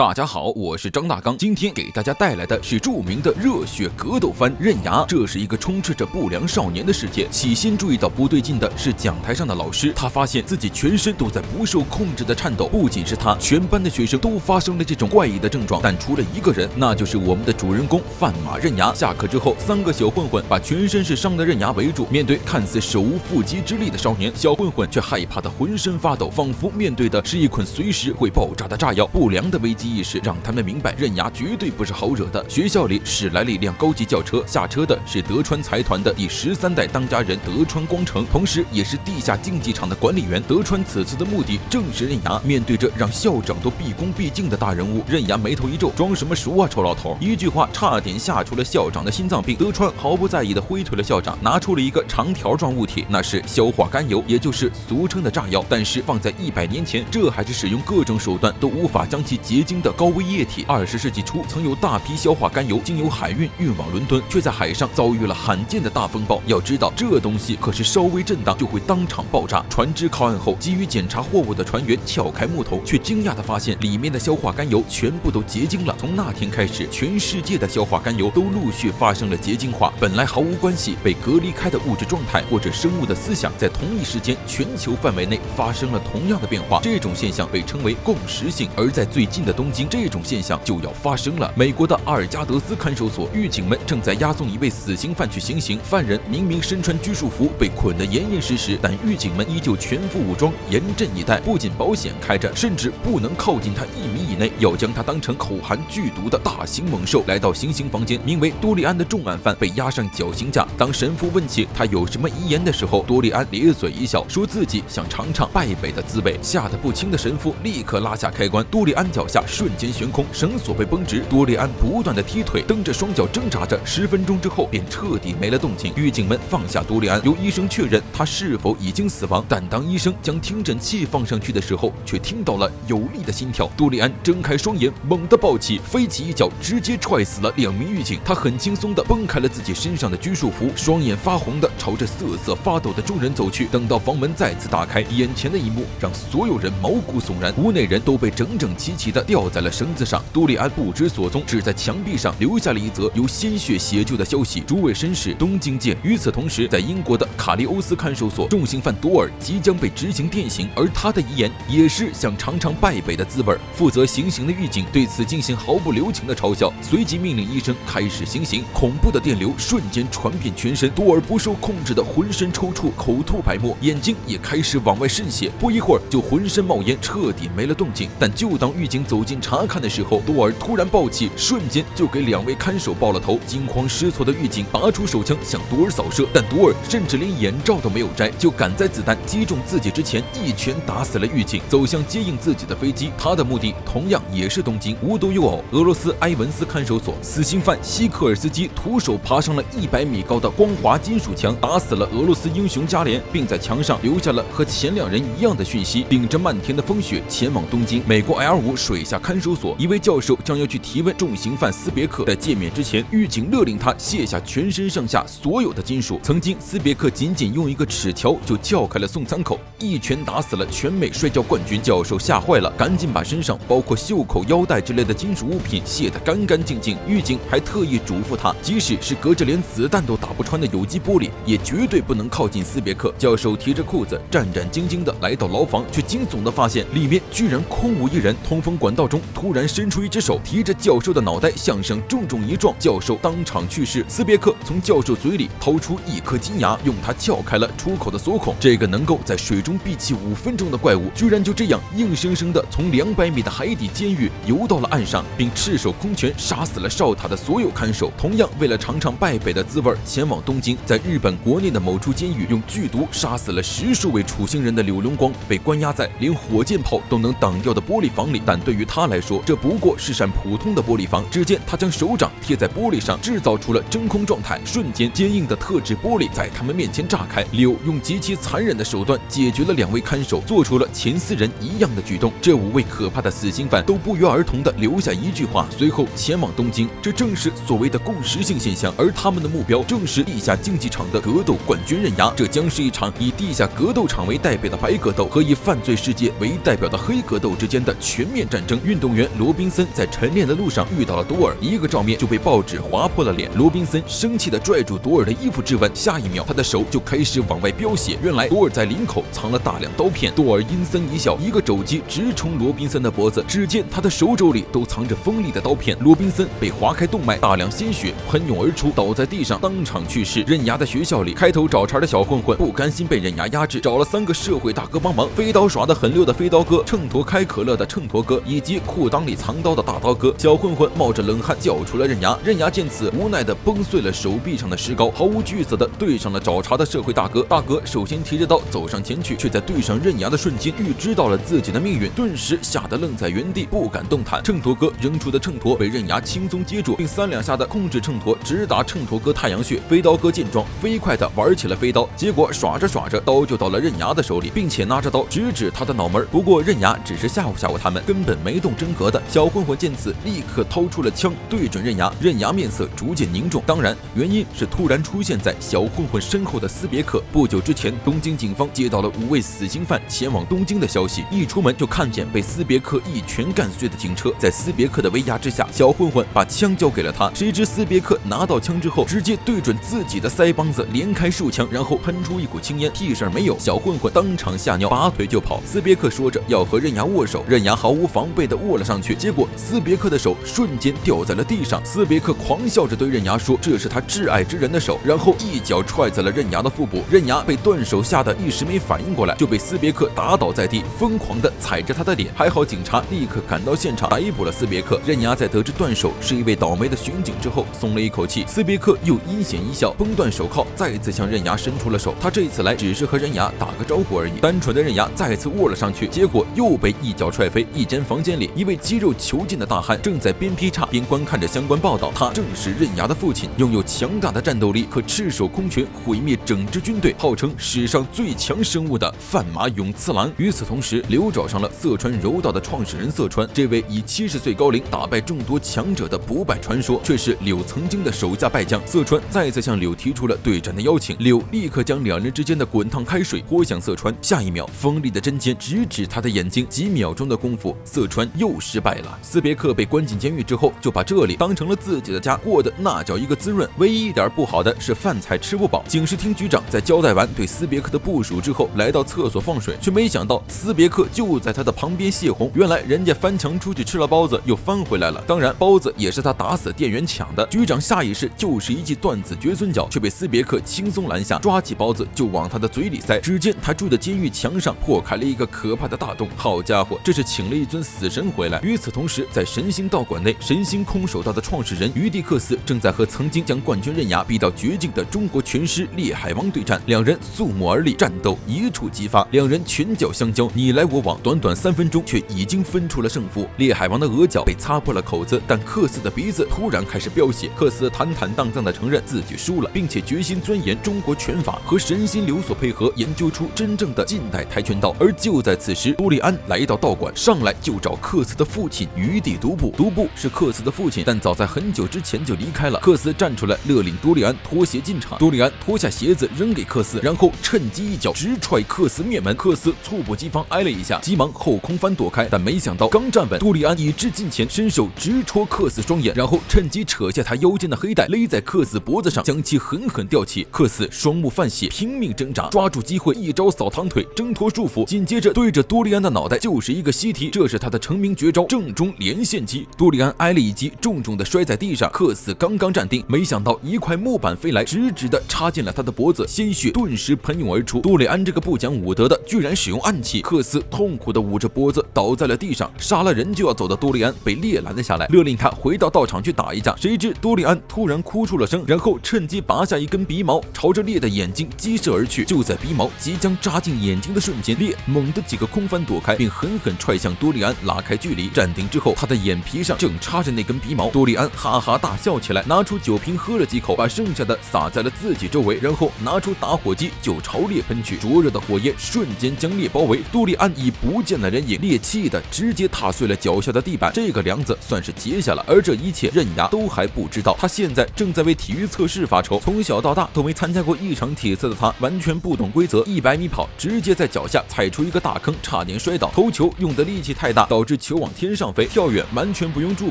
大家好，我是张大刚，今天给大家带来的是著名的热血格斗番《刃牙》。这是一个充斥着不良少年的世界。起先注意到不对劲的是讲台上的老师，他发现自己全身都在不受控制的颤抖。不仅是他，全班的学生都发生了这种怪异的症状，但除了一个人，那就是我们的主人公范马刃牙。下课之后，3个小混混把全身是伤的刃牙围住，面对看似手无缚鸡之力的少年，小混混却害怕的浑身发抖，仿佛面对的是一捆随时会爆炸的炸药。不良的危机意识让他们明白刃牙绝对不是好惹的。学校里驶来了一辆高级轿车，下车的是德川财团的第13代当家人德川光成，同时也是地下竞技场的管理员。德川此次的目的正是刃牙。面对着让校长都毕恭毕敬的大人物，刃牙眉头一皱，装什么熟啊，臭老头！一句话差点吓出了校长的心脏病。德川毫不在意地挥退了校长，拿出了一个长条状物体，那是硝化甘油，也就是俗称的炸药。但是放在100年前，这还是使用各种手段都无法将其结晶的高危液体。20世纪初，曾有大批硝化甘油经由海运运往伦敦，却在海上遭遇了罕见的大风暴。要知道，这东西可是稍微震荡就会当场爆炸。船只靠岸后，急于检查货物的船员撬开木头，却惊讶地发现里面的硝化甘油全部都结晶了。从那天开始，全世界的硝化甘油都陆续发生了结晶化。本来毫无关系、被隔离开的物质状态或者生物的思想，在同一时间全球范围内发生了同样的变化。这种现象被称为共识性。而在最近的东京，这种现象就要发生了。美国的阿尔加德斯看守所，狱警们正在押送一位死刑犯去行刑。犯人明明身穿拘束服，被捆得严严实实，但狱警们依旧全副武装，严阵以待。不仅保险开着，甚至不能靠近他1米以内，要将他当成口含剧毒的大型猛兽。来到行刑房间，名为多利安的重案犯被押上绞刑架。当神父问起他有什么遗言的时候，多利安咧嘴一笑，说自己想尝尝败北的滋味。吓得不轻的神父立刻拉下开关，多利安脚下瞬间悬空，绳索被绷直，多利安不断的踢腿，蹬着双脚挣扎着。10分钟之后便彻底没了动静。狱警们放下多利安，由医生确认他是否已经死亡。但当医生将听诊器放上去的时候，却听到了有力的心跳。多利安睁开双眼，猛地抱起，飞起一脚，直接踹死了2名狱警。他很轻松地崩开了自己身上的拘束服，双眼发红地朝着瑟瑟发抖的众人走去。等到房门再次打开，眼前的一幕让所有人毛骨悚然，屋内人都被整整齐齐地吊在了绳子上。多利安不知所踪，只在墙壁上留下了一则由鲜血写就的消息：诸位绅士，东京见。与此同时，在英国的卡利欧斯看守所，重刑犯多尔即将被执行电刑，而他的遗言也是想尝尝败北的滋味。负责行刑的狱警对此进行毫不留情的嘲笑，随即命令医生开始行刑。恐怖的电流瞬间传遍全身，多尔不受控制的浑身抽搐，口吐白沫，眼睛也开始往外渗血，不一会儿就浑身冒烟，彻底没了动静。但就当狱警走近查看的时候，多尔突然暴起，瞬间就给2位看守爆了头。惊慌失措的狱警拔出手枪向多尔扫射，但多尔甚至连眼罩都没有摘，就赶在子弹击中自己之前一拳打死了狱警，走向接应自己的飞机。他的目的同样也是东京。无独有偶，俄罗斯埃文斯看守所，死刑犯西科尔斯基徒手爬上了100米高的光滑金属墙，打死了俄罗斯英雄加连，并在墙上留下了和前2人一样的讯息。顶着漫天的风雪前往东京。美国 L5 水下看守所，一位教授将要去提问重刑犯斯别克，在见面之前，狱警勒令他卸下全身上下所有的金属。曾经斯别克仅用一个齿条就撬开了送餐口，一拳打死了全美摔跤冠军。教授吓坏了，赶紧把身上包括袖口、腰带之类的金属物品卸得干干净净。狱警还特意嘱咐他，即使是隔着连子弹都打不穿的有机玻璃，也绝对不能靠近斯别克。教授提着裤子，战战兢兢地来到牢房，却惊悚地发现里面居然空无一人。通风管道中突然伸出一只手，提着教授的脑袋向上重重一撞，教授当场去世。斯别克从教授嘴里掏出1颗金牙，用它撬开了出口的锁孔。这个能够在水中闭气5分钟的怪物，居然就这样硬生生地从200米的海底监狱游到了岸上，并赤手空拳杀死了哨塔的所有看守。同样为了尝尝败北的滋味，前往东京，在日本国内的某处监狱用剧毒杀死了10数位处刑人的柳龙光，被关押在连火箭炮都能挡掉的玻璃房里。但对于他来说，这不过是扇普通的玻璃房。只见他将手掌贴在玻璃上，制造出了真空状态，瞬间坚硬的特制玻璃在他们面前炸开。柳用极其残忍的手段解决了2位看守，做出了前4人一样的举动。这5位可怕的死刑犯都不约而同地留下一句话，随后前往东京。这正是所谓的共识性现象，而他们的目标正是地下竞技场的格斗冠军刃牙。这将是一场以地下格斗场为代表的白格斗和以犯罪世界为代表的黑格斗之间的全面战争。运动员罗宾森在晨练的路上遇到了多尔，一个照面就被报纸划破了脸。罗宾森生气地拽住多尔的衣服质问，下一秒他的手就开始往外飙血。原来多尔在领口藏了大量刀片。多尔阴森一笑，一个肘击直冲罗宾森的脖子，只见他的手肘里都藏着锋利的刀片。罗宾森被划开动脉，大量鲜血喷涌而出，倒在地上当场去世。刃牙的学校里，开头找茬的小混混不甘心被刃牙压制，找了3个社会大哥帮忙，飞刀耍得很溜的飞刀哥，秤砣开可乐的秤砣哥，以及裤裆里藏刀的大刀哥。小混混冒着冷汗叫出了刃牙，刃牙见此无奈地崩碎了手臂上的石膏，毫无惧色地对上了找茬的社会大哥。大哥首先提着刀走上前去，却在对上刃牙的瞬间预知到了自己的命运，顿时吓得愣在原地不敢动弹。秤砣哥扔出的秤砣被刃牙轻松接住，并3两下的控制秤砣直打秤砣哥太阳穴。飞刀哥见状飞快地玩起了飞刀，结果耍着耍着刀就到了刃牙的手里，并且拿着刀直指他的脑门。不过刃牙只是吓唬吓唬他们，根本没动真格的。小混混见此立刻掏出了枪对准刃牙，刃牙面色逐渐凝重，当然原因是突然出现在小混混身后的斯别克。不久之前，东京警方接到了5位死刑犯前往东京的消息，一出门就看见被斯别克一拳干碎的警车。在斯别克的威压之下，小混混把枪交给了他，谁知斯别克拿到枪之后，直接对准自己的腮帮子连开数枪，然后喷出一股青烟，屁事儿没有。小混混当场吓尿，拔腿就跑。斯别克说着要和刃牙握手，刃牙毫无防备地握了上去，结果斯别克的手瞬间掉在了地上。斯别克狂笑着对刃牙说这是他挚爱之人的手，然后一脚踹在了刃牙的腹部。刃牙被断手吓得一时没反应过来，就被斯别克打倒在地，疯狂地踩着他的脸。还好警察立刻赶到现场逮捕了斯别克。刃牙在得知断手是一位倒霉的巡警之后松了一口气，斯别克又阴险一笑，崩断手铐，再次向刃牙伸出了手。他这次来只是和刃牙打个招呼而已。单纯的刃牙再次握了上去，结果又被一脚踹飞。一间房间里，一位肌肉遒劲的大汉正在边劈叉边观看着相关报道，他正是刃牙的父亲，拥有强大的战斗力，可赤手空拳毁灭整支军队，号称史上最强生物的范马永次郎。与此同时，刘找上了色川柔道的创始人色川，这位以70岁高龄打败众多强者的不败传说，却是柳曾经的手下败将。色川再次向柳提出了对战的邀请，柳立刻将2人之间的滚烫开水泼向色川，下一秒锋利的针尖直指他的眼睛，几秒钟的功夫，色川又失败了。斯别克被关进监狱之后，就把这里当成了自己的家，过得那叫一个滋润。唯一一点不好的是饭菜吃不饱。警视厅局长在交代完对斯别克的部署之后，来到厕所放水，却没想到斯别克就在他的旁边泄洪。原来人家翻墙出去吃了包子，又翻回来了。当然，包子也是他打死店员抢的。局长下意识就是一记断子绝孙脚，却被斯别克轻松拦下，抓起包子就往他的嘴里塞。只见他住的监狱墙上破开了一个可怕的大洞。好家伙，这是请了一尊死神回来。与此同时，在神星道馆内，神星空手道的创始人于蒂克斯正在和曾经将冠军刃牙逼到绝境的中国拳师烈海王对战。2人肃穆而立，战斗一触即发，2人拳脚相交，你来我往，短短3分钟却已经分出了胜负。烈海王的额角被擦破了口子，但克斯的鼻子突然开始飙血。克斯坦坦荡荡地承认自己输了，并且决心钻研中国拳法，和神心流所配合，研究出真正的近代跆拳道。而就在此时，多利安来到道馆，上来就找克斯的父亲于地独步。独步是克斯的父亲，但早在很久之前就离开了。克斯站出来勒令多利安脱鞋进场，多利安脱下鞋子扔给克斯，然后趁机一脚直踹克斯面门。克斯猝不及防挨了一下，急忙后空翻躲开，但没想到刚站稳，多利安已至近前，伸手直戳克斯双眼，然后趁机扯下他腰间的黑带，勒在克斯脖子上，将其狠狠吊起。克斯双目泛血，拼命挣扎，抓住机会一招扫堂腿，挣脱束缚，紧接着对着多利安的脑袋就是一个膝踢，这是他的成名绝招正中连线击。多利安挨了一击，重重的摔在地上。克斯刚刚站定，没想到一块木板飞来，直直的插进了他的脖子，鲜血顿时喷涌而出。多利安这个不讲武德的，居然使用暗器。克斯痛苦的捂着脖子倒在了地上。杀了人就要走的多利安被烈拦了下来，勒令他回到道场去打一架。谁知多利安突然哭出了声，然后趁机拔下一根鼻毛，朝着烈的眼睛击射而去。就在鼻毛即将扎进眼睛的瞬间，烈猛地几个空翻躲开，并狠狠踹向多利安，拉开距离。站定之后，他的眼皮上正插着那根鼻毛。多利安哈哈大笑起来，拿出酒瓶喝了几口，把剩下的洒在了自己周围，然后拿出打火机就朝烈喷去。灼热的火焰瞬间将烈包围，多利安已不见了人影，烈气的直接踏碎了脚下的地板。这个梁子算是结下了，而这一切刃牙都还不知道。他现在正在为体育测试发愁，从小到大都没参加过一场体测的他，完全不懂规则。100米跑直接在脚下踩出一个大坑，差点摔倒。投球用的力气太大，导致致球往天上飞，跳远完全不用助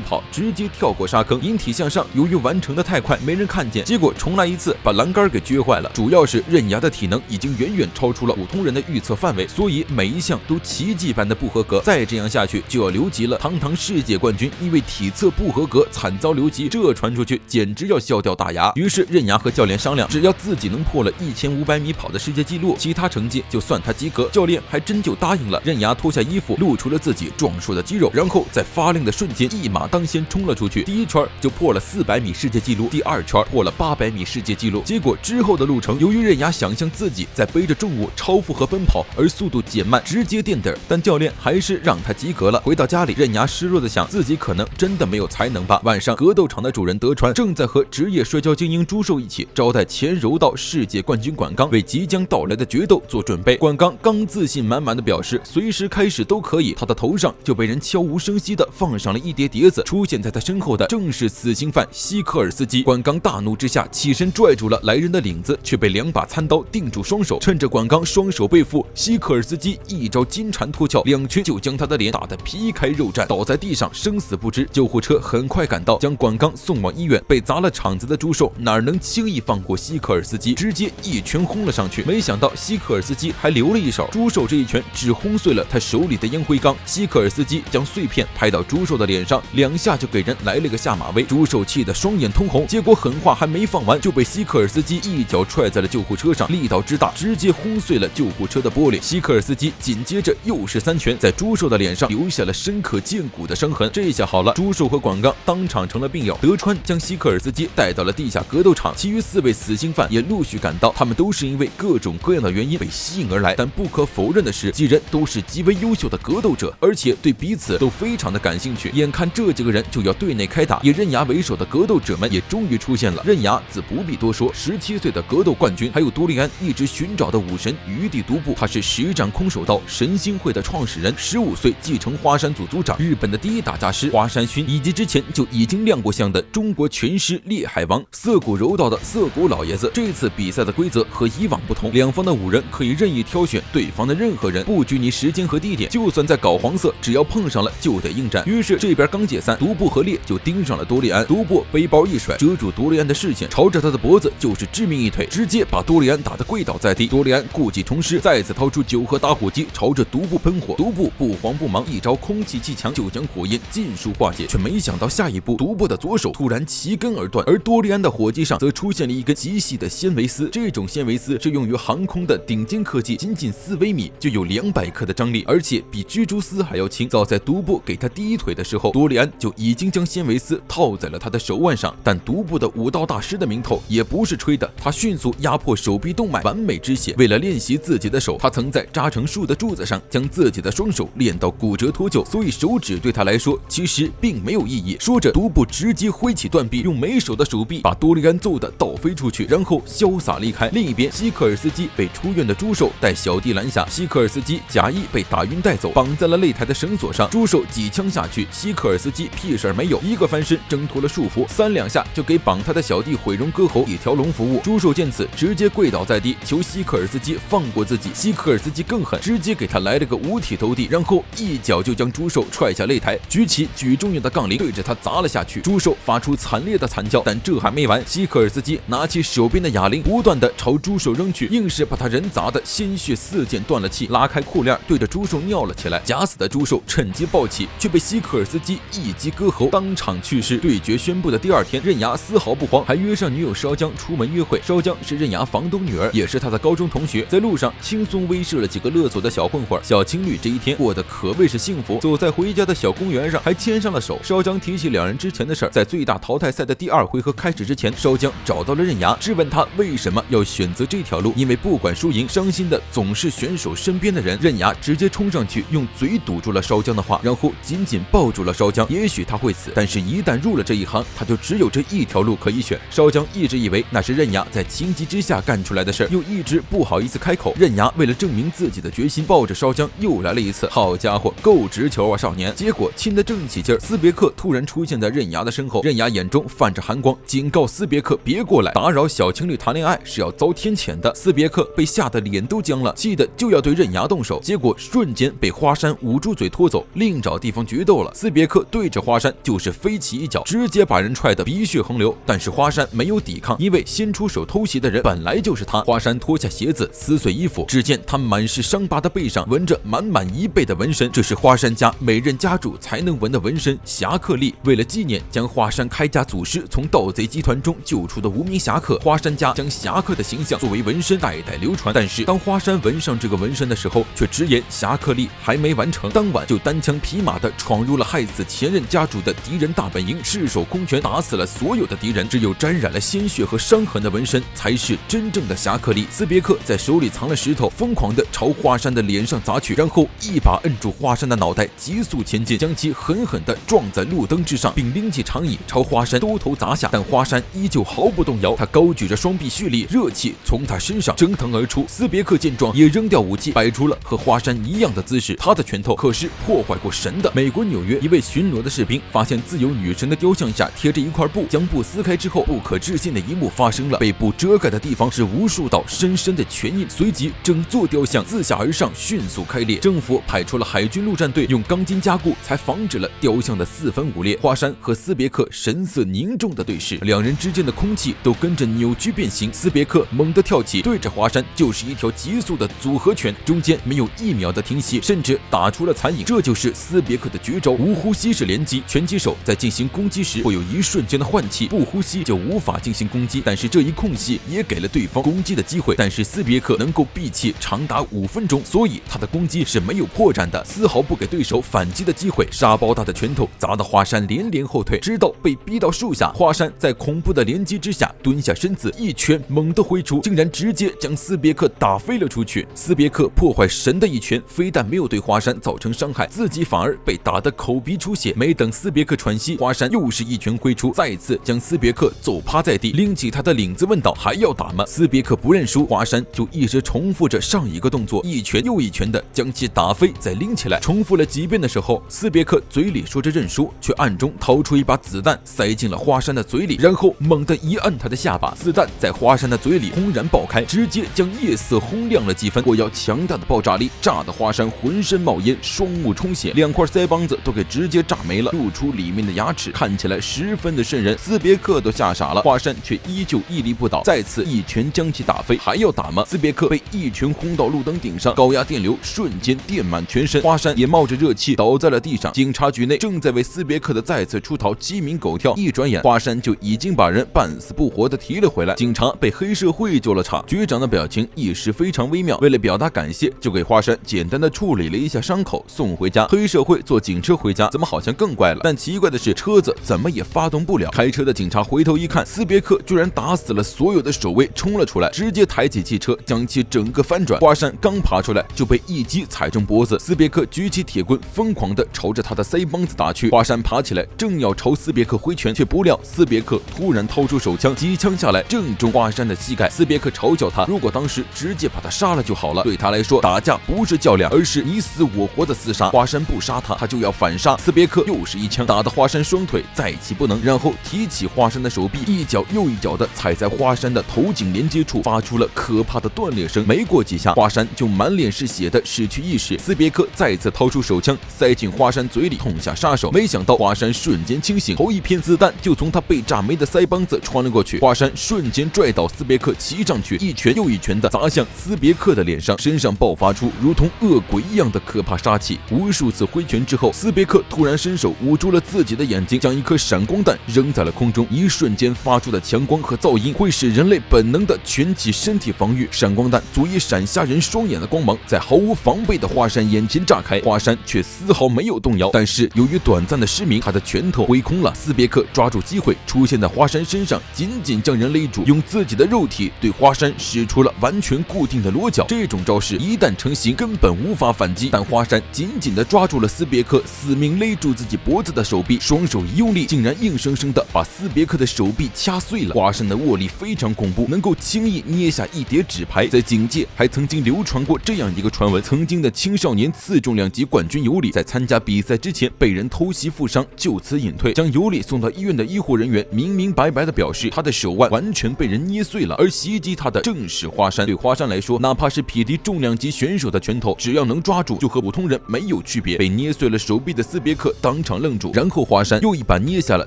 跑，直接跳过沙坑，引体向上，由于完成的太快没人看见，结果重来一次把栏杆给撅坏了。主要是刃牙的体能已经远远超出了普通人的预测范围，所以每一项都奇迹般的不合格。再这样下去就要留级了。堂堂世界冠军因为体测不合格惨遭留级，这传出去简直要笑掉大牙。于是刃牙和教练商量，只要自己能破了1500米跑的世界纪录，其他成绩就算他及格。教练还真就答应了。刃牙脱下衣服，露出了自己壮硕的肌肉，然后在发令的瞬间一马当先冲了出去。第一圈就破了400米世界纪录，第二圈破了800米世界纪录。结果之后的路程，由于刃牙想象自己在背着重物超负荷奔跑，而速度减慢，直接垫底儿，但教练还是让他及格了。回到家里，刃牙失落的想，自己可能真的没有才能吧。晚上，格斗场的主人德川正在和职业摔跤精英朱寿一起招待前柔道世界冠军管刚，为即将到来的决斗做准备。管刚刚自信满满的表示随时开始都可以，他的头上就被人悄无声息地放上了一叠碟子。出现在他身后的正是死刑犯希科尔斯基。管刚大怒之下起身拽住了来人的领子，却被2把餐刀定住双手。趁着管刚双手被缚，希科尔斯基一招金蝉脱壳，2拳就将他的脸打得皮开肉绽，倒在地上生死不知。救护车很快赶到，将管刚送往医院。被砸了场子的朱寿哪能轻易放过希科尔斯基，直接一拳轰了上去。没想到希科尔斯基还留了一手，朱寿这一拳只轰碎了他手里的烟灰缸。希科尔斯基将碎片拍到朱寿的脸上，2下就给人来了个下马威。朱寿气得双眼通红，结果狠话还没放完，就被希科尔斯基一脚踹在了救护车上，力道之大，直接轰碎了救护车的玻璃。希科尔斯基紧接着又是3拳，在朱寿的脸上留下了深可见骨的伤痕。这下好了，朱寿和管刚当场成了病友。德川将希科尔斯基带到了地下格斗场，其余4位死刑犯也陆续赶到，他们都是因为各种各样的原因被吸引而来。但不可否认的是，几人都是极为优秀的格斗者，而且对彼此都非常的感兴趣。眼看这几个人就要对内开打，以刃牙为首的格斗者们也终于出现了。刃牙自不必多说，17岁的格斗冠军，还有多利安一直寻找的武神余地独步，他是实战空手道神心会的创始人，15岁继承华山组组长，日本的第一打架师华山勋，以及之前就已经亮过相的中国拳师烈海王，涩谷柔道的涩谷老爷子。这次比赛的规则和以往不同，两方的5人可以任意挑选对方的任何人，不拘泥时间和地点，就算在搞黄色，只要碰上了就得应战。于是这边刚解散，独步和烈就盯上了多利安。独步背包一甩，遮住多利安的视线，朝着他的脖子就是致命一腿，直接把多利安打得跪倒在地。多利安故技重施，再次掏出酒和打火机朝着独步喷火。独步不慌不忙，一招空气气墙就将火焰尽数化解，却没想到下一步独步的左手突然齐根而断，而多利安的火机上则出现了一根极细的纤维丝。这种纤维丝是用于航空的顶尖科技，仅仅4微米就有200克的张力，而且比蜘蛛丝还要轻。早在独步给他第一腿的时候，多利安就已经将纤维丝套在了他的手腕上。但独步的武道大师的名头也不是吹的，他迅速压迫手臂动脉，完美止血。为了练习自己的手，他曾在扎成树的柱子上将自己的双手练到骨折脱臼，所以手指对他来说其实并没有意义。说着，独步直接挥起断臂，用没手的手臂把多利安揍得倒飞出去，然后潇洒离开。另一边，希科尔斯基被出院的朱寿带小弟拦下，希科尔斯基假意被打晕带走，绑在了擂台的绳索上。朱寿几枪下去，希科尔斯基屁事儿没有，一个翻身挣脱了束缚，3两下就给绑他的小弟毁容割喉，一条龙服务。朱寿见此直接跪倒在地，求希科尔斯基放过自己。希科尔斯基更狠，直接给他来了个五体投地，然后一脚就将朱寿踹下擂台，举起举重用的杠铃对着他砸了下去。朱寿发出惨烈的惨叫，但这还没完，希科尔斯基拿起手边的哑铃，不断的朝朱寿扔去，硬是把他人砸的鲜血四溅断了气，拉开裤链对着朱寿尿了起来。假死的朱寿趁机暴起，却被希科尔斯基一击割喉，当场去世。对决宣布的第2天，刃牙丝毫不慌，还约上女友烧姜出门约会。烧姜是刃牙房东女儿，也是他的高中同学，在路上轻松威慑了几个勒索的小混混。小情侣这一天过得可谓是幸福，走在回家的小公园上还牵上了手。烧姜提起2人之前的事儿，在最大淘汰赛的第2回合开始之前，烧姜找到了刃牙，质问他为什么要选择这条路，因为不管输赢，伤心的总是选手身边的人。刃牙直接冲上去，用嘴堵住了烧姜的话，然后紧紧抱住了烧姜。也许他会死，但是一旦入了这一行，他就只有这一条路可以选。烧姜一直以为那是刃牙在情急之下干出来的事，又一直不好意思开口。刃牙为了证明自己的决心，抱着烧姜又来了一次。好家伙，够直球啊少年！结果亲得正起劲，斯别克突然出现在刃牙的身后，刃牙眼中泛着寒光，警告斯别克别过来，打扰小情侣谈恋爱是要遭天谴的。斯别克被吓得脸都僵了，气得就要对刃牙动手，结果瞬间被花山捂住嘴脱走，另找地方决斗了。斯别克对着华山就是飞起一脚，直接把人踹得鼻血横流。但是华山没有抵抗，因为先出手偷袭的人本来就是他。华山脱下鞋子，撕碎衣服，只见他满是伤疤的背上纹着满满1倍的纹身，这是华山家每任家主才能纹的纹身侠客力。为了纪念将华山开家祖师从盗贼集团中救出的无名侠客，华山家将侠客的形象作为纹身代代流传。但是当华山纹上这个纹身的时候，却直言侠客力还没完成，当晚就单枪匹马地闯入了害死前任家主的敌人大本营，赤手空拳打死了所有的敌人。只有沾染了鲜血和伤痕的纹身才是真正的侠客力。斯别克在手里藏了石头，疯狂地朝华山的脸上砸去，然后一把摁住华山的脑袋，急速前进，将其狠狠地撞在路灯之上，并拎起长椅朝华山兜头砸下。但华山依旧毫不动摇，他高举着双臂蓄力，热气从他身上蒸腾而出。斯别克见状也扔掉武器，摆出了和华山一样的姿势。他的拳头可是破坏过神的。美国纽约一位巡逻的士兵发现自由女神的雕像下贴着一块布，将布撕开之后，不可置信的一幕发生了，被布遮盖的地方是无数道深深的拳印，随即整座雕像自下而上迅速开裂。政府派出了海军陆战队，用钢筋加固，才防止了雕像的4分5裂。华山和斯别克神色凝重的对视，两人之间的空气都跟着扭曲变形。斯别克猛地跳起，对着华山就是一条急速的组合拳，中间没有1秒的停息，甚至打出了残影。这就是斯别克的绝招无呼吸式连击。拳击手在进行攻击时会有一瞬间的换气，不呼吸就无法进行攻击，但是这一空隙也给了对方攻击的机会。但是斯别克能够闭气长达5分钟，所以他的攻击是没有破绽的，丝毫不给对手反击的机会。沙包大的拳头砸得华山连连后退，直到被逼到树下。华山在恐怖的连击之下蹲下身子，一拳猛地挥出，竟然直接将斯别克打飞了出去。斯别克破坏神的一拳非但没有对华山造成伤害，自己反而被打得口鼻出血。没等斯别克喘息，华山又是一拳挥出，再次将斯别克揍趴在地，拎起他的领子问道：“还要打吗？”斯别克不认输，华山就一直重复着上一个动作，一拳又一拳的将其打飞，再拎起来。重复了几遍的时候，斯别克嘴里说着认输，却暗中掏出一把子弹塞进了华山的嘴里，然后猛地一按他的下巴，子弹在华山的嘴里轰然爆开，直接将夜色轰亮了几分。火药强大的爆炸力炸得华山浑身冒烟，双目充血，2块腮帮子都给直接炸没了，露出里面的牙齿，看起来十分的瘆人。斯别克都吓傻了，华山却依旧屹立不倒，再次一拳将其打飞。还要打吗？斯别克被一拳轰到路灯顶上，高压电流瞬间电满全身，华山也冒着热气倒在了地上。警察局内正在为斯别克的再次出逃鸡鸣狗跳，一转眼华山就已经把人半死不活的提了回来。警察被黑社会救了场，局长的表情一时非常微妙，为了表达感谢，就给华山简单的处理了一下伤口，送回家。黑社会坐警车回家，怎么好像更怪了？但奇怪的是，车子怎么也发动不了。开车的警察回头一看，斯别克居然打死了所有的守卫，冲了出来，直接抬起汽车将其整个翻转。华山刚爬出来就被一击踩中脖子，斯别克举起铁棍疯狂地朝着他的腮帮子打去。华山爬起来正要朝斯别克挥拳，却不料斯别克突然掏出手枪，几枪下来正中华山的膝盖。斯别克嘲笑他，如果当时直接把他杀了就好了，对他来说打架不是较量，而是你死我活的厮杀。华山不杀他，他就要反杀。斯别克又是一枪打得华山双腿再起不能，然后提起华山的手臂，一脚又一脚的踩在华山的头颈连接处，发出了可怕的断裂声。没过几下，华山就满脸是血的失去意识。斯别克再次掏出手枪塞进华山嘴里，痛下杀手。没想到华山瞬间清醒，头一偏，子弹就从他被炸没的腮帮子穿了过去。华山瞬间拽倒斯别克，骑上去，一拳又一拳的砸向斯别克的脸上，身上爆发出如同恶鬼一样的可怕杀气。无数次挥拳之后，斯别克突然伸手捂住了自己的眼睛，将一颗闪光弹扔在了空中。一瞬间发出的强光和噪音会使人类本能的蜷起身体防御，闪光弹足以闪瞎人双眼的光芒在毫无防备的华山眼前炸开，华山却丝毫没有动摇。但是由于短暂的失明，他的拳头挥空了。斯别克抓住机会出现在华山身上，紧紧将人勒住，用自己的肉体对华山使出了完全固定的裸脚。这种招式一旦成型，根本无法反击。但华山紧紧地抓住了斯别克死命勒住自己脖子的手臂，双手一用力，竟然硬生生地把斯别克的手臂掐碎了。华山的握力非常恐怖，能够轻易捏下一叠纸牌。在警界还曾经流传过这样一个传闻：曾经的青少年次重量级冠军尤里在参加比赛之前被人偷袭负伤，就此隐退。将尤里送到医院的医护人员明明白白地表示，他的手腕完全被人捏碎了，而袭击他的正是华山。对华山来说，哪怕是匹敌重量级选手的拳头，只要能抓住，就和普通人没有有区别。被捏碎了手臂的斯别克当场愣住，然后华山又一把捏下了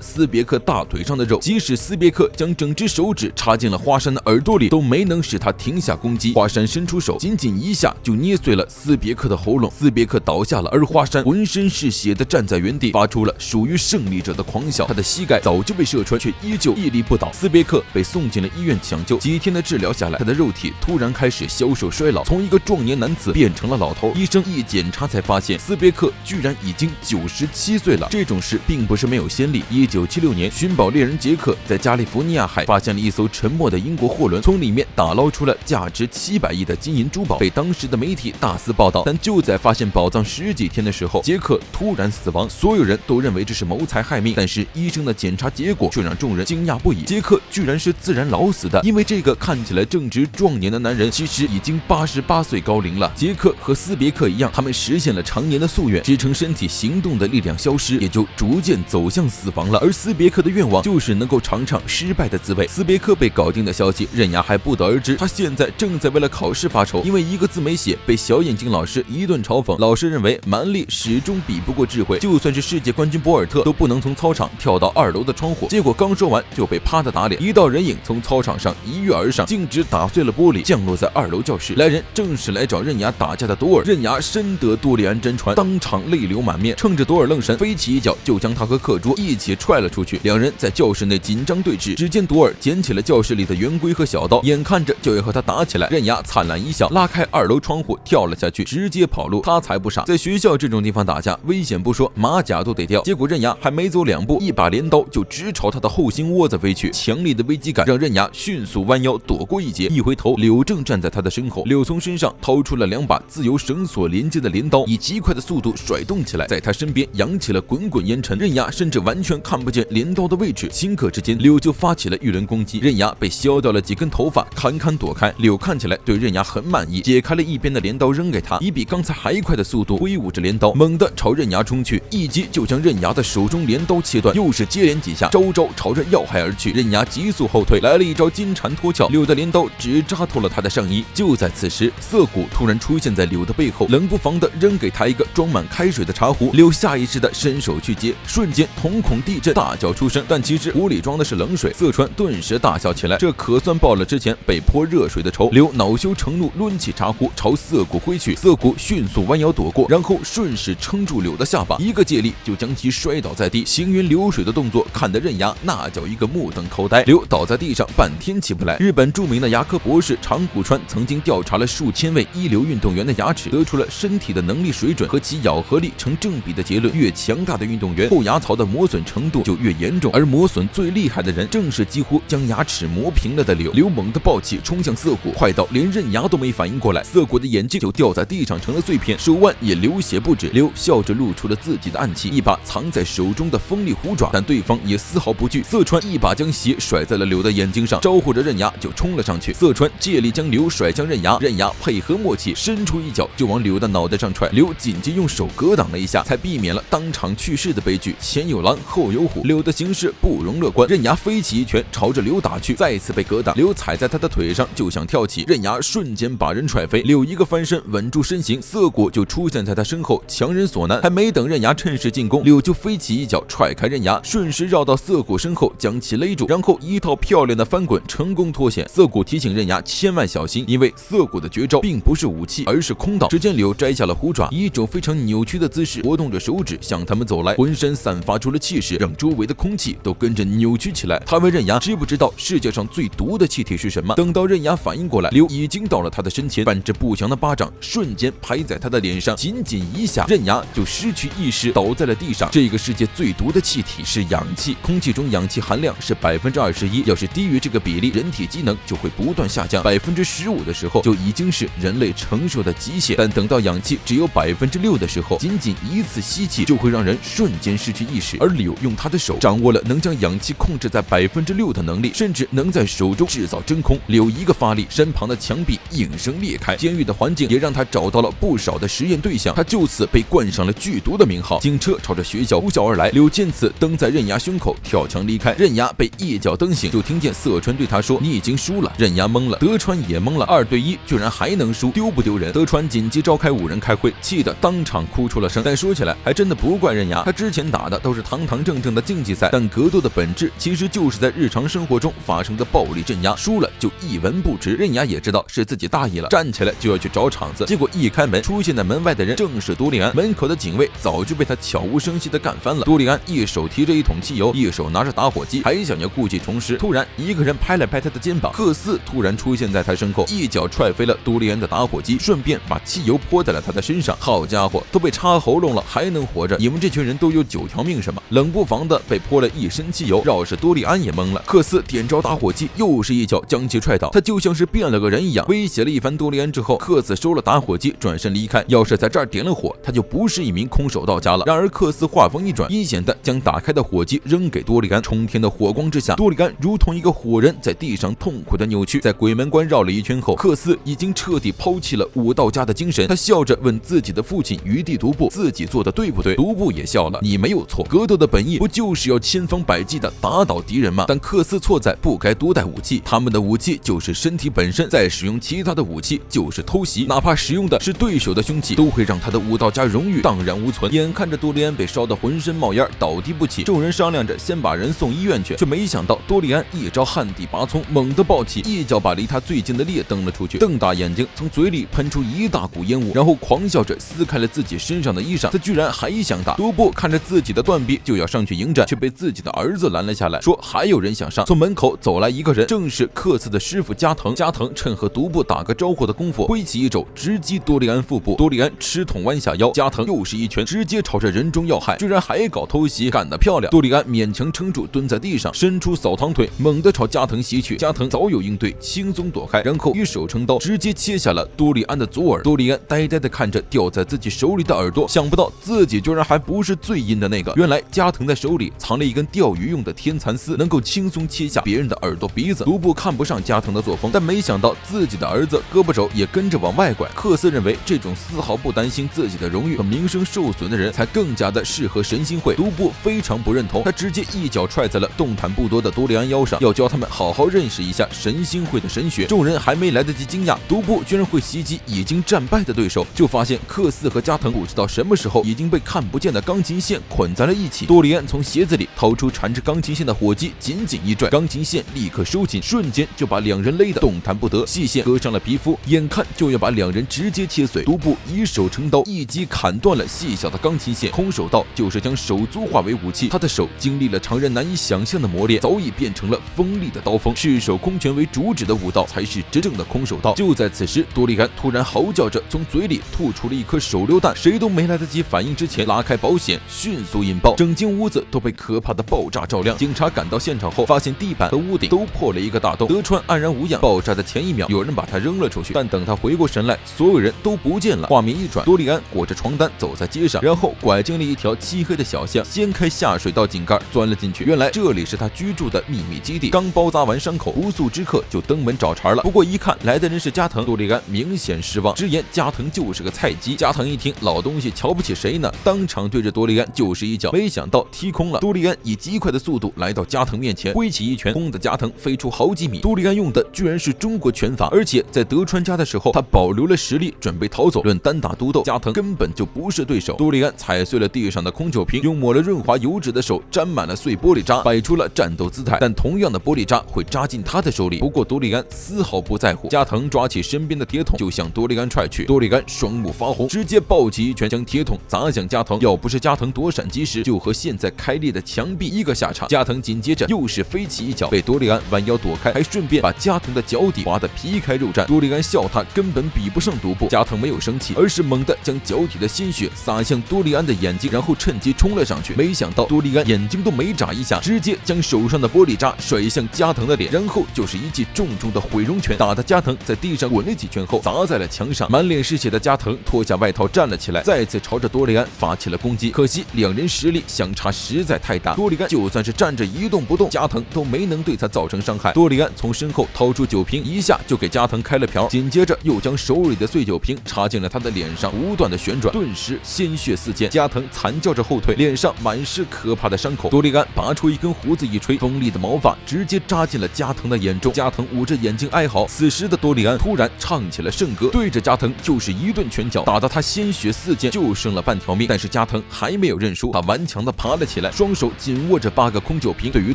斯别克大腿上的肉，即使斯别克将整只手指插进了华山的耳朵里，都没能使他停下攻击。华山伸出手，仅仅一下就捏碎了斯别克的喉咙，斯别克倒下了，而华山浑身是血的站在原地，发出了属于胜利者的狂笑。他的膝盖早就被射穿，却依旧屹立不倒。斯别克被送进了医院抢救，几天的治疗下来，他的肉体突然开始消瘦衰老，从一个壮年男子变成了老头。医生一检查才发现，斯别克居然已经97岁了。这种事并不是没有先例。1976年，寻宝猎人杰克在加利福尼亚海发现了一艘沉没的英国货轮，从里面打捞出了价值700亿的金银珠宝，被当时的媒体大肆报道。但就在发现宝藏10几天的时候，杰克突然死亡，所有人都认为这是谋财害命，但是医生的检查结果却让众人惊讶不已。杰克居然是自然老死的，因为这个看起来正值壮年的男人其实已经88岁高龄了。杰克和斯别克一样，他们实现了常年的夙愿，支撑身体行动的力量消失，也就逐渐走向死亡了。而斯别克的愿望就是能够尝尝失败的滋味。斯别克被搞定的消息，刃牙还不得而知，他现在正在为了考试发愁，因为一个字没写，被小眼睛老师一顿嘲讽。老师认为蛮力始终比不过智慧，就算是世界冠军博尔特都不能从操场跳到2楼的窗户。结果刚说完就被啪的打脸，一道人影从操场上一跃而上，径直打碎了玻璃，降落在2楼教室。来人正是来找刃牙打架的朵尔。刃牙深得多利安真传，当场泪流满面，趁着朵尔愣神，飞起一脚就将他和课桌一起踹了出去。两人在教室内紧张对峙，只见朵尔捡起了教室里的圆规和小刀，眼看着就要和他打起来。刃牙灿烂一笑，拉开2楼窗户跳了下去，直接跑路。他才不傻，在学校这种地方打架，危险不说，马甲都得掉。结果刃牙还没走2步，一把镰刀就直朝他的后心窝子飞去。强烈的危机感让刃牙迅速弯腰躲过一劫，一回头，柳正站在他的身后。柳从身上掏出了2把自由绳索连接的镰刀，以极快的速度甩动起来，在他身边扬起了滚滚烟尘。刃牙甚至完全看不见镰刀的位置，顷刻之间，柳就发起了一轮攻击。刃牙被削掉了几根头发，堪堪躲开。柳看起来对刃牙很满意，解开了一边的镰刀扔给他，以比刚才还快的速度挥舞着镰刀，猛地朝刃牙冲去，一击就将刃牙的手中镰刀切断，又是接连几下，招招朝着要害而去。刃牙急速后退，来了一招金蝉脱壳，柳的镰刀只扎透了他的上衣。就在此时，涩谷突然出现在柳的背后，冷不防地扔给他一个装满开水的茶壶。柳下意识地伸手去接，瞬间瞳孔地震，大叫出声，但其实壶里装的是冷水。涩川顿时大笑起来，这可算报了之前被泼热水的仇。柳恼羞成怒，抡起茶壶朝涩谷挥去，涩谷迅速弯腰躲过，然后顺势撑住柳的下巴，一个借力就将其摔倒在地。行云流水的动作看得刃牙那叫一个目瞪口呆。柳倒在地上半天起不来。日本著名的牙科博士长谷川曾经调查了数千位一流运动员的牙齿，得出了身体的能力水准和其咬合力成正比的结论。越强大的运动员，后牙槽的磨损程度就越严重，而磨损最厉害的人正是几乎将牙齿磨平了的柳。柳猛地抱起冲向涩谷，快到连刃牙都没反应过来，涩谷的眼镜就掉在地上成了碎片，手腕也流血不止。柳笑着露出了自己的暗器，一把藏在手中的锋利虎爪，但对方也丝毫不惧。涩川一把将鞋甩在了柳的眼睛上，招呼着刃牙就冲了上去。涩川借力将柳甩向刃牙，刃牙配合默契，伸出一脚就往柳的脑袋上踹。柳紧急用手格挡了一下，才避免了当场去世的悲剧。前有狼，后有虎，柳的形势不容乐观。刃牙飞起一拳朝着柳打去，再次被格挡。柳踩在他的腿上就想跳起，刃牙瞬间把人踹飞。柳一个翻身稳住身形，涩谷就出现在他身后，强人所难。还没等刃牙趁势进攻，柳就飞起一脚踹开刃牙，顺势绕到涩谷身后将其勒住，然后一套漂亮的翻滚成功脱险。涩谷提醒刃牙千万小心，因为涩谷的绝招并不是武器，而是空道。只见柳摘下了虎爪，以一种非常扭曲的姿势活动着手指向他们走来，浑身散发出了气势，让周围的空气都跟着扭曲起来。他问刃牙知不知道世界上最毒的气体是什么？等到刃牙反应过来，柳已经到了他的身前，伴着不祥的巴掌瞬间拍在他的脸上，仅仅一下，刃牙就失去意识倒在了地上。这个世界最毒的气体是氧气，空气中氧气含量是21%，要是低于这个比例，人体机能就会不断下降，15%的时候就已经是人类承受的极限。但等到氧气只有6%的时候，仅仅一次吸气就会让人瞬间失去意识。而柳用他的手掌握了能将氧气控制在6%的能力，甚至能在手中制造真空。柳一个发力，身旁的墙壁应声裂开。监狱的环境也让他找到了不少的实验对象，他就此被冠上了剧毒的名号。警车朝着学校呼啸而来，柳见此蹬在刃牙胸口，跳墙离开。刃牙被一脚蹬醒，就听见涩川对他说：“你已经输了。”刃牙懵了，德川也懵了，2对1居然还能输，丢不丢人？德川紧急召开5人开会，气得当场哭出了声。但说起来还真的不怪刃牙，他之前打的都是堂堂正正的竞技赛，但格斗的本质其实就是在日常生活中发生的暴力镇压，输了就一文不值。刃牙也知道是自己大意了，站起来就要去找场子，结果一开门，出现在门外的人正是多利安。门口的警卫早就被他悄无声息的干翻了。多利安一手提着一桶汽油，一手拿着打火机，还想要故技重施。突然一个人拍了拍他的肩膀，克斯突然出现在他身后，一脚踹飞了多利安的打火机，顺便把汽油泼在了他的身上。好家伙，都被插喉咙了还能活着，你们这群人都有9条命是吗？冷不防的被泼了一身汽油，绕是多利安也懵了。克斯点着打火机，又是一脚将其踹倒，他就像是变了个人一样，威胁了一番多利安之后，克斯收了打火机，转身离开。要是在这儿点了火，他就不是一名空手道家了。然而克斯话锋一转，阴险的将打开的火机扔给多利安。冲天的火光之下，多利安如同一个火人在地上痛苦的扭曲。在鬼门关绕了一圈后，克斯已经彻底抛弃了武道家的精神。他笑着问自己的父亲余地独步，自己做的对不对？独步也笑了，你没有错，格斗的本意不就是要千方百计的打倒敌人吗？但克斯错在不该多带武器，他们的武器就是身体本身，再使用其他的武器就是偷袭，哪怕使用的是对手的凶器，都会让他的武道家荣誉荡然无存。眼看着多利安被烧得浑身冒烟，倒地不起，众人商量着先把人送医院去，却没想到多利安一招旱地拔葱，猛地抱起，一脚把离他最近的猎蹬了出去，瞪大眼睛，从嘴里喷出一大股烟雾，然后狂笑着撕开了自己身上的衣裳。他居然还想打！独步看着自己的断臂就要上去迎战，却被自己的儿子拦了下来，说还有人想上。从门口走来一个人，正是克斯的师傅加藤。加藤趁和独步打个招呼的功夫，挥起一肘直击多利安腹部，多利安吃痛弯下腰，加藤又是一拳直接朝着人中要害，居然还搞偷袭，干得漂亮！多利安勉强撑住，蹲在地上，伸出扫堂腿，猛地朝加藤袭去。加藤早有应对，轻松躲开，然后一手撑刀，直接切下了多利安的左耳。多利安呆呆地看着掉在自己手里的耳朵，想不到自己居然还不是最阴的那个。原来加藤在手里藏了一根钓鱼用的天蚕丝，能够轻松切下别人的耳朵鼻子。独步看不上加藤的作风，但没想到自己的儿子胳膊肘也跟着往外拐。克斯认为这种丝毫不担心自己的荣誉和名声受损的人才更加的适合神心会。独步非常不认同，他直接一脚踹在了动弹不多的多利安腰上，要教他们好好认识一下神心会的神学。众人还没来得及惊讶独步居然会袭击已经战败的对手，就发现克斯和加藤不知道什么时候已经被看不见的钢琴线捆在了一起。多利安从鞋子里掏出缠着钢琴线的火机，紧紧一拽，钢琴线立刻收紧，瞬间就把两人勒得动弹不得，细线割伤了皮肤，眼看就要把两人直接切碎。独步以手撑刀，一击砍断了细小的钢琴线。空手道就是将手足化为武器，他的手经历了常人难以想象的磨练，早已变成了锋利的刀锋。赤手空拳为主旨的武道才是真正的空手道。就在此时，多利安突然嚎叫着从嘴里吐出了一颗手榴弹，谁都没来得及反应之前，拉开保险迅速引爆，整间屋子都被可怕的爆炸照亮。警察赶到现场后，发现地板和屋顶都破了一个大洞。德川安然无恙，爆炸的前一秒有人把他扔了出去，但等他回过神来，所有人都不见了。画面一转，多利安裹着床单走在街上，然后拐进了一条漆黑的小巷，掀开下水道井盖钻了进去。原来这里是他居住的秘密基地。刚包扎完伤口，不速之客就登门找茬了。不过一看来的人是加藤，多利安明显失望，直言加藤就是个菜鸡。加藤一听老东西瞧不起谁呢，当场对着多利安就是一脚，没想到踢空了。多利安以极快的速度来到加藤面前，挥起一拳，轰的加藤飞出好几米。多利安用的居然是中国拳法，而且在德川家的时候，他保留了实力，准备逃走。论单打独斗，加藤根本就不是对手。多利安踩碎了地上的空酒瓶，用抹了润滑油脂的手沾满了碎玻璃渣，摆出了战斗姿态。但同样的玻璃渣会扎进他的手里，不过多利安丝毫不在乎。加藤抓起身边的铁桶就向多利安踹去，多利安双目发红，直接暴起一拳将铁桶砸向加藤。要不是加藤躲闪及时，就和现在开裂的墙壁一个下场。加藤紧接着又是飞起一脚，被多利安弯腰躲开，还顺便把加藤的脚底划得皮开肉绽。多利安笑他根本比不上独步，加藤没有生气，而是猛地将脚底的鲜血洒向多利安的眼睛，然后趁机冲了上去。没想到多利安眼睛都没眨一下，直接将手上的玻璃渣甩向加藤的脸，然后就是一记重重的毁容拳，打得加藤在地上滚了几圈后砸在了墙上。满脸是血的加藤脱下外套站了起来，再次朝着多利安发起了攻击。可惜两人实力相差实在太大，多利安就算是站着一动不动，加藤都没能对他造成伤害。多利安从身后掏出酒瓶，一下就给加藤开了瓢，紧接着又将手里的碎酒瓶插进了他的脸上，不断的旋转，顿时鲜血四溅。加藤惨叫着后退，脸上满是可怕的伤口。多利安拔出一根胡子一吹，锋利的毛发直接扎进了加藤的眼中。加藤捂着眼睛哀嚎。此时的多利安突然唱起了圣歌，对着加藤就是一顿拳脚，打得他鲜血四溅，就剩了半条命。但是加藤还没有认输，他顽强地爬了起来，双手紧握着8个空酒瓶。对于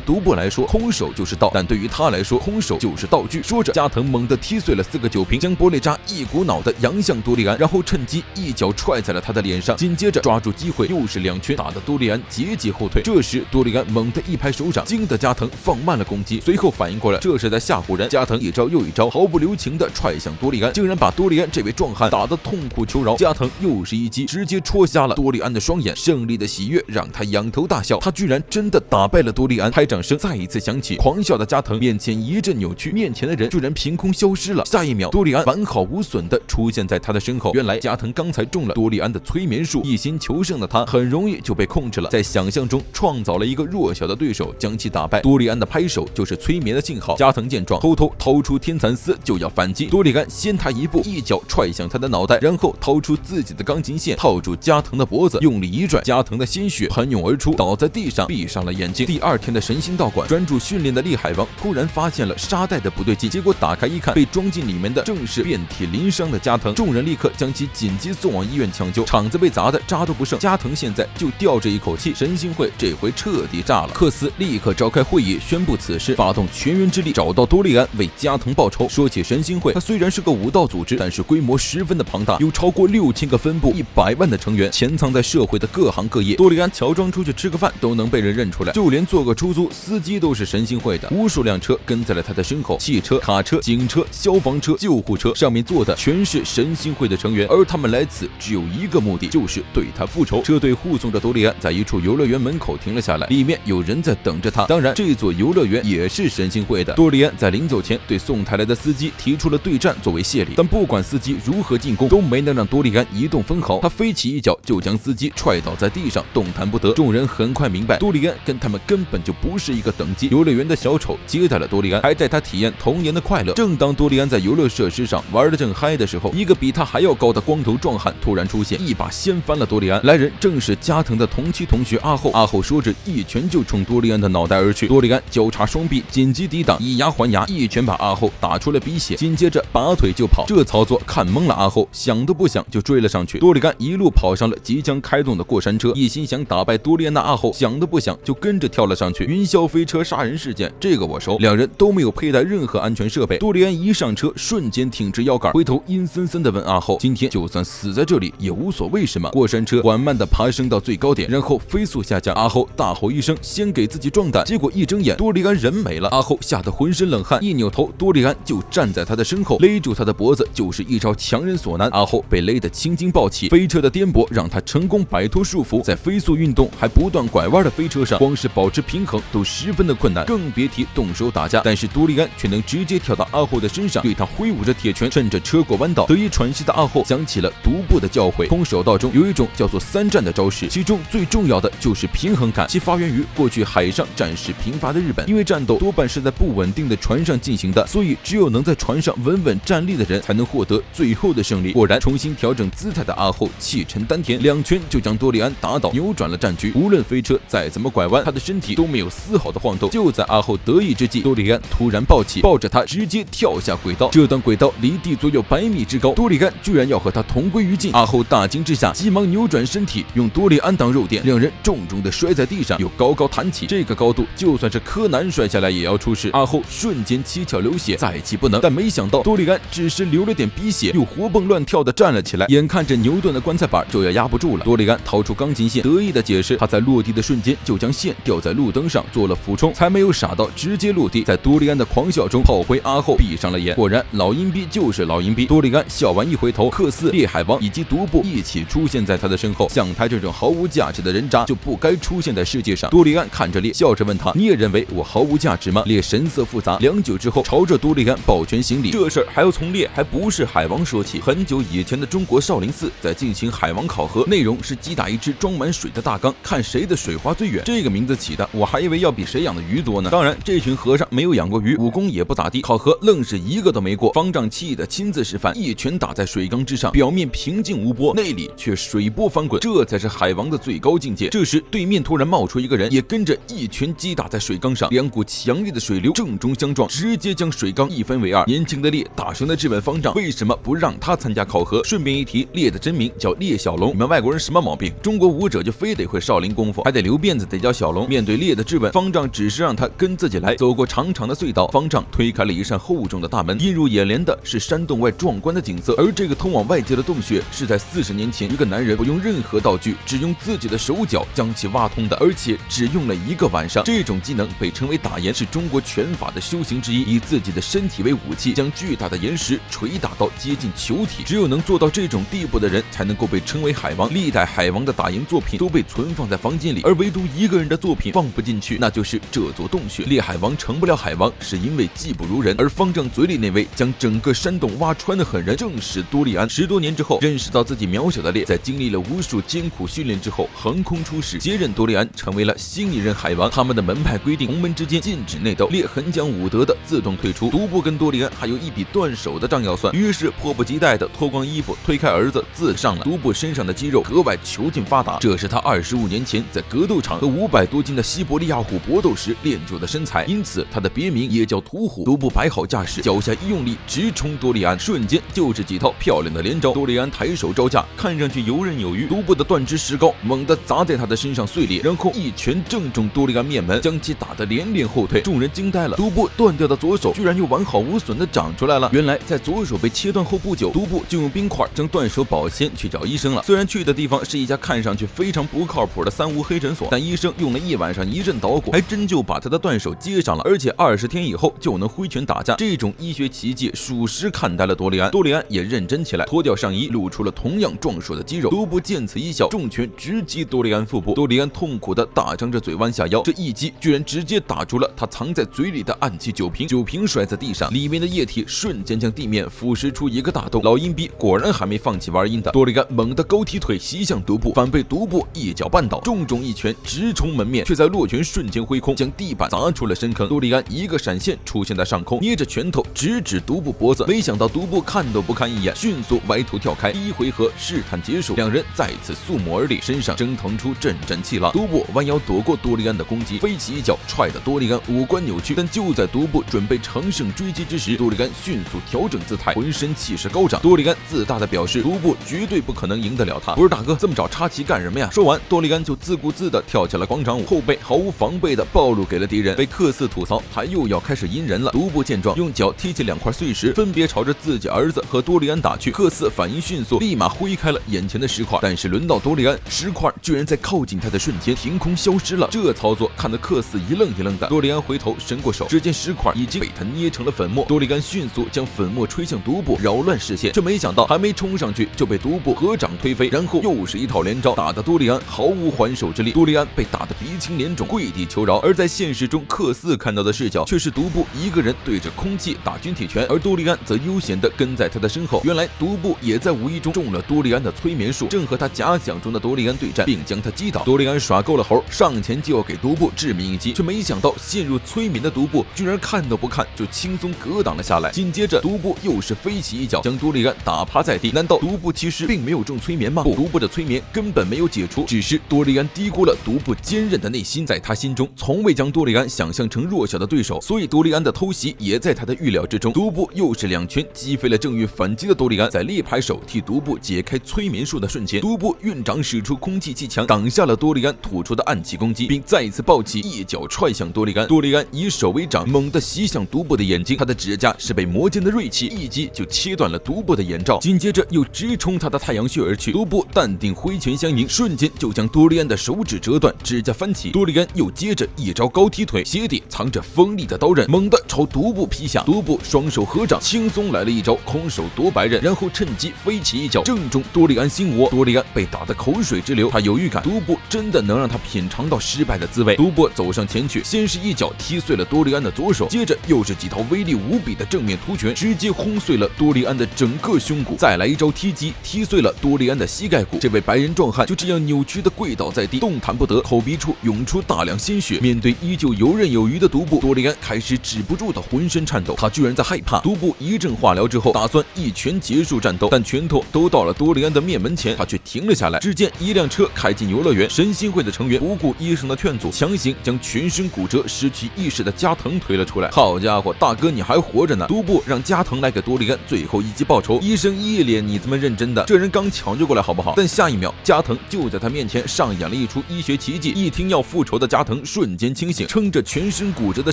独步来说，空手就是道，但对于他来说，空手就是道具。说着，加藤猛地踢碎了4个酒瓶，将玻璃渣一股脑地扬向多利安，然后趁机一脚踹在了他的脸上，紧接着抓住机会又是2拳，打得多利安节节后退。这时多利安猛地一拍手掌，惊得加藤放慢了攻击，随后反应过来这是在吓唬人，加藤一招又一招，毫不留情地踹向多利安，竟然把多利安这位壮汉打得痛苦求饶。加藤又是一击，直接戳瞎了多利安的双眼，胜利的喜悦让他仰头大笑，他居然真的打败了多利安。拍掌声再一次响起，狂笑的加藤面前一阵扭曲，面前的人居然凭空消失了。下一秒，多利安完好无损地出现在他的身后。原来加藤刚才中了多利安的催眠术，一心求胜的他很容易就被控制了，在想象中创造了一个弱小的对手，将其打败。多利安的拍手就是催眠的信号。加藤见状，偷偷掏出天蚕丝就要反击，多利安先他一步，一脚踹向他的脑袋，然后掏出自己的钢琴线套住加藤的脖子，用力一拽，加藤的鲜血喷涌而出，倒在地上，闭上了眼睛。第2天的神心道馆，专注训练的厉海王突然发现了沙袋的不对劲，结果打开一看，被装进里面的正是遍体鳞伤的加藤。众人立刻将其紧急送往医院抢救，场子被砸得渣都不剩，加藤现在就吊着一口气，神心会这回彻底炸了。克斯立刻召开会议，宣布此事，发动全员之力找到多利安，为加藤报仇。说起神心会，它虽然是个武道组织，但是规模十分的庞大，有超过6000个分部，100万的成员，潜藏在社会的各行各业。多利安乔装出去吃个饭都能被人认出来，就连做个出租司机都是神心会的。无数辆车跟在了他的身后，汽车、卡车、警车、消防车、救护车，上面坐的全是神心会的成员，而他们来此只有一个目的，就是对他复仇。车队护送着多利安在一处游乐园门口停了下来，里面有人在等着他。当然，这座游乐园也是神心会的。多利安在临走前对送台来的司机提出了对战作为谢礼，但不管司机如何进攻，都没能让多利安移动分毫。他飞起一脚就将司机踹倒在地上，动弹不得。众人很快明白，多利安跟他们根本就不是一个等级。游乐园的小丑接待了多利安，还带他体验童年的快乐。正当多利安在游乐设施上玩得正嗨的时候，一个比他还要高的光头壮汉突然出现，一把掀翻了多利安。来人正是加藤的同期同学阿后。阿后说着一拳就冲多利安的脑袋而去，多利安交叉双臂紧急抵挡，以牙还牙，一拳把阿后打出了鼻血，紧接着拔腿就跑。这操作看懵了阿后，想都不想就追了上去。多利安一路跑上了即将开动的过山车，一心想打败多利安的阿后想都不想就跟着跳了上去。云霄飞车杀人事件，这个我熟。两人都没有佩戴任何安全设备。多利安一上车，瞬间挺直腰杆，回头阴森森地问阿后：“今天就算死在这里也无所谓是吗？”过山车缓慢地爬升到最高点，然后飞速下降。阿后大吼一声，先给自己壮胆，结果一睁眼，多利安人没了。阿后吓得浑身冷汗，一扭头，多利安就站在他的身后，勒住他的脖子，就是一招强人所难。阿后被勒得青筋暴起，飞车的颠簸让他成功摆脱束缚，在飞速运动还不断拐弯的飞车上，光是保持平衡都十分的困难，更别提动手打架。但是多利安却能直接跳到阿后的身上，对他挥舞着铁拳，趁着车过弯道，得以喘息的阿后想起了独步的教诲。空手道中有一种叫做3战的招式，其中最重要的就是平衡感，其发源于过去海上战事频发的日本。因为战斗多半是在不稳定的船上进行的，所以只有能在船上稳稳站立的人才能获得最后的胜利。果然，重新调整姿态的阿后气沉丹田，2拳就将多利安打倒，扭转了战局。无论飞车再怎么拐弯，他的身体都没有丝毫的晃动。就在阿后得意之际，多利安突然暴起，抱着他直接跳下轨道。这段轨道离地足有100米之高，多利安居然要和他同归于尽。阿后大惊之下，急忙扭转身体，用多利安当肉垫，两人重重的摔在地上，又高高弹起。这个高度，就算是柯南摔下来也要出事。阿后瞬间七窍流血，再起不能。但没想到多利安只是流了点鼻血，又活蹦乱跳的站了起来，眼看着牛顿的棺材板就要压不住了。多利安掏出钢琴线，得意的解释，他在落地的瞬间就将线吊在路灯上做了俯冲，才没有傻到直接落地。在多利安的狂笑中，炮灰阿后闭上了眼。果然，老阴逼就是老阴逼。多利安笑完一回头，克斯、烈海王以及独步一起出现在他的身后。像他这种毫无价值的人渣就不该出现在世界上。多利安看着烈，笑着问他：“你也认为我毫无价值吗？”烈神色复杂，良久之后朝着多利安抱拳行礼。这事儿还要从烈还不是海王说起。很久以前的中国少林寺在进行海王考核，内容是击打一只装满水的大缸，看谁的水花最远。这个名字起的，我还以为要比谁养的鱼多呢。当然，这群和尚没有养过鱼，武功也不咋地，考核愣是一个都没过。方丈气得亲自示范，一拳打在水缸之上，表面平静无波，内里却水波翻滚，这才是海王的最高境界。这时，对面突然冒出一个人，也跟着一拳击打在水缸上，两股强烈的水流正中相撞，直接将水缸一分为二。年轻的烈大声的质问方丈为什么不让他参加考核。顺便一提，题，烈的真名叫烈小龙。你们外国人什么毛病？中国武者就非得会少林功夫，还得留辫子，得叫小龙。面对烈的质问，方丈只是让他跟自己来。走过长长的隧道，方丈推开了一扇厚重的大门，映入眼帘的是山洞外壮观的景色。而这个通往外界的洞穴，是在40年前一个男人不用任何道具，只用自己的手脚将其挖通的，而且只用了1个晚上。这种技能被称为打岩，是中国拳法的修行之一，以自己的身体为武器，将巨大的岩石捶打到接近球体。只有能做到这种地步的人，才能够被称为海王。历代海王的打岩作品都被存放在房间里，而唯独一个人的作品放不进去，那就是这座洞穴。烈海王成不了海王，是因为技不如人。而方丈嘴里那位将整个山洞挖穿的狠人，正是多利安。10多年之后，认识到自己渺小的烈，在经历了无数艰苦训练之后，横空出世，接任多利安，成为了新一任海王。他们的门派规定，同门之间禁止内斗，烈很讲武德的自动退出。独步跟多利安还有一笔断手的账要算，于是迫不及待的脱光衣服，推开儿子自上了。独步身上的肌肉格外遒劲发达，这是他25年前在格斗场和500多斤的西伯利亚虎搏斗时练就的身材，因此他的别名也叫屠虎。独步摆好架势，脚下一用力，直冲多利安，瞬间就是几套漂亮的连招。多利安抬手招架，看上去游刃有余。独步的断肢石膏猛地砸在他的身上碎裂，然后一拳正中多利安面门，将其打得连连后退。众人惊呆了，独步断掉的左手居然又完好无损的长出来了。原来在左手被切断后不久，独步就用冰块将断手保鲜，去找医生了。虽然去的地方是一家看上去非常不靠谱的3无黑诊所，但医生用了1晚上一阵捣鼓，还真就把他的断手接上了，而且20天以后就能挥拳打架。这种医学奇迹属实看呆了多利安。多利安也认真起来，脱掉上衣，露出了同样壮硕的肌肉。独步见此一笑，重拳直击多利安腹部。多利安痛苦的大张着嘴弯下腰，这一击居然直接打出了他藏在嘴里的暗器酒瓶，酒瓶摔在地上，里面的液体瞬间将地面腐蚀出一个大洞。老阴逼果然还没放弃玩阴的，多利安猛地勾踢腿袭向独步，反被独步一脚绊倒，重重一拳直冲门面，却在落拳瞬间挥空，将地板砸出了深坑。多利安一个闪现出现在上空，捏着拳头直指独步脖子，没想到独步看都不看一眼，迅速歪头跳开。第一回合试探结束，两人再次肃穆而立，身上蒸腾出阵阵气浪。独步弯腰躲过多利安的攻击，飞起一脚踹得多利安五官扭曲。但就在独步准备乘胜追击之时，多利安迅速调整姿态，浑身气势高涨。多利安自大的表示，独步绝对不可能赢得了他。不是大哥，这么早插旗干什么呀？说完，多利安就自顾自地跳起了广场舞，后背毫无防备地暴露给了敌人。被克斯吐槽，他又要开始阴人了。独步见状，用脚踢起2块碎石，分别朝着自己儿子和多利安打去。克斯反应迅速，立马挥开了眼前的石块，但是轮到多利安，石块居然在靠近他的瞬间凭空消失了。这操作看得克斯一愣一愣的。多利安回头伸过手，只见石块已经被他捏成了粉末。多利安迅速将粉末吹向独步，扰乱视线，却没想到还没冲上去就被独步合掌推飞，然后又是一套连招，打得多利安毫无还手之力。多利安被打得鼻青脸肿，跪地求饶。而在现实中，克斯看到的视角却是独步一个人对着空气打军体拳，而多利安则悠闲地跟在他的身后。原来独步也在无意中中了多利安的催眠术，正和他假想中的多利安对战，并将他击倒。多利安耍够了猴，上前就要给独步致命一击，却没想到陷入催眠的独步居然看都不看就轻松格挡了下来。紧接着独步又是飞起一脚将多利安打趴在地。难道独步其实并没有中催眠吗？不，独步的催眠根本没有解除，只是多利安低估了独步坚韧的内心，在他心中从未将多利安想象成弱小的对手，所以多利安的偷袭也在他的预料之中。独步又是2拳击飞了正欲反击的多利安，在猎牌手替独步解开催眠术的瞬间，独步运掌使出空气气墙，挡下了多利安吐出的暗器攻击，并再一次抱起一脚踹向多利安。多利安以手为掌，猛地袭向独步的眼睛，他的指甲是被磨尖的锐器，一击就切断了独步的眼罩，紧接着又直冲他的太阳穴而去。独步淡定挥拳相迎，瞬间就将多利安的手指折断，指甲翻起。多利安又接着一招高踢腿，鞋底藏着锋利的刀刃，猛地朝独步劈下。独步双手合掌，轻松来了一招空手夺白刃，然后趁机飞起一脚正中多利安心窝。多利安被打得口水直流，他有预感独步真的能让他品尝到失败的滋味。独步走上前去，先是一脚踢碎了多利安的左手，接着又是几套威力无比的正面突拳，直接轰碎了多利安的整个胸骨，再来一招踢击，踢碎了多利安的膝盖骨。这位白人壮汉就这样扭曲的跪倒在地，动弹不得，口鼻处涌出大量鲜血。面对依旧游刃有余的独步，多利安开始止不住的浑身颤抖，他居然在害怕。独步一阵化疗之后，打算一拳结束战斗，但拳头都到了多利安的面门前，他却停了下来。只见一辆车开进游乐园，神心会的成员不顾医生的劝阻，强行将全身骨折、失去意识的加藤推了出来。好家伙，大哥你还活着呢！独步让加藤来给多利安最后一击报仇。医生一脸你他么认真的？这人刚抢救过来好不好？但下一秒，加藤就在他面前上演了一出医学奇迹。一听要复仇的加藤瞬间清醒，撑着全身骨折的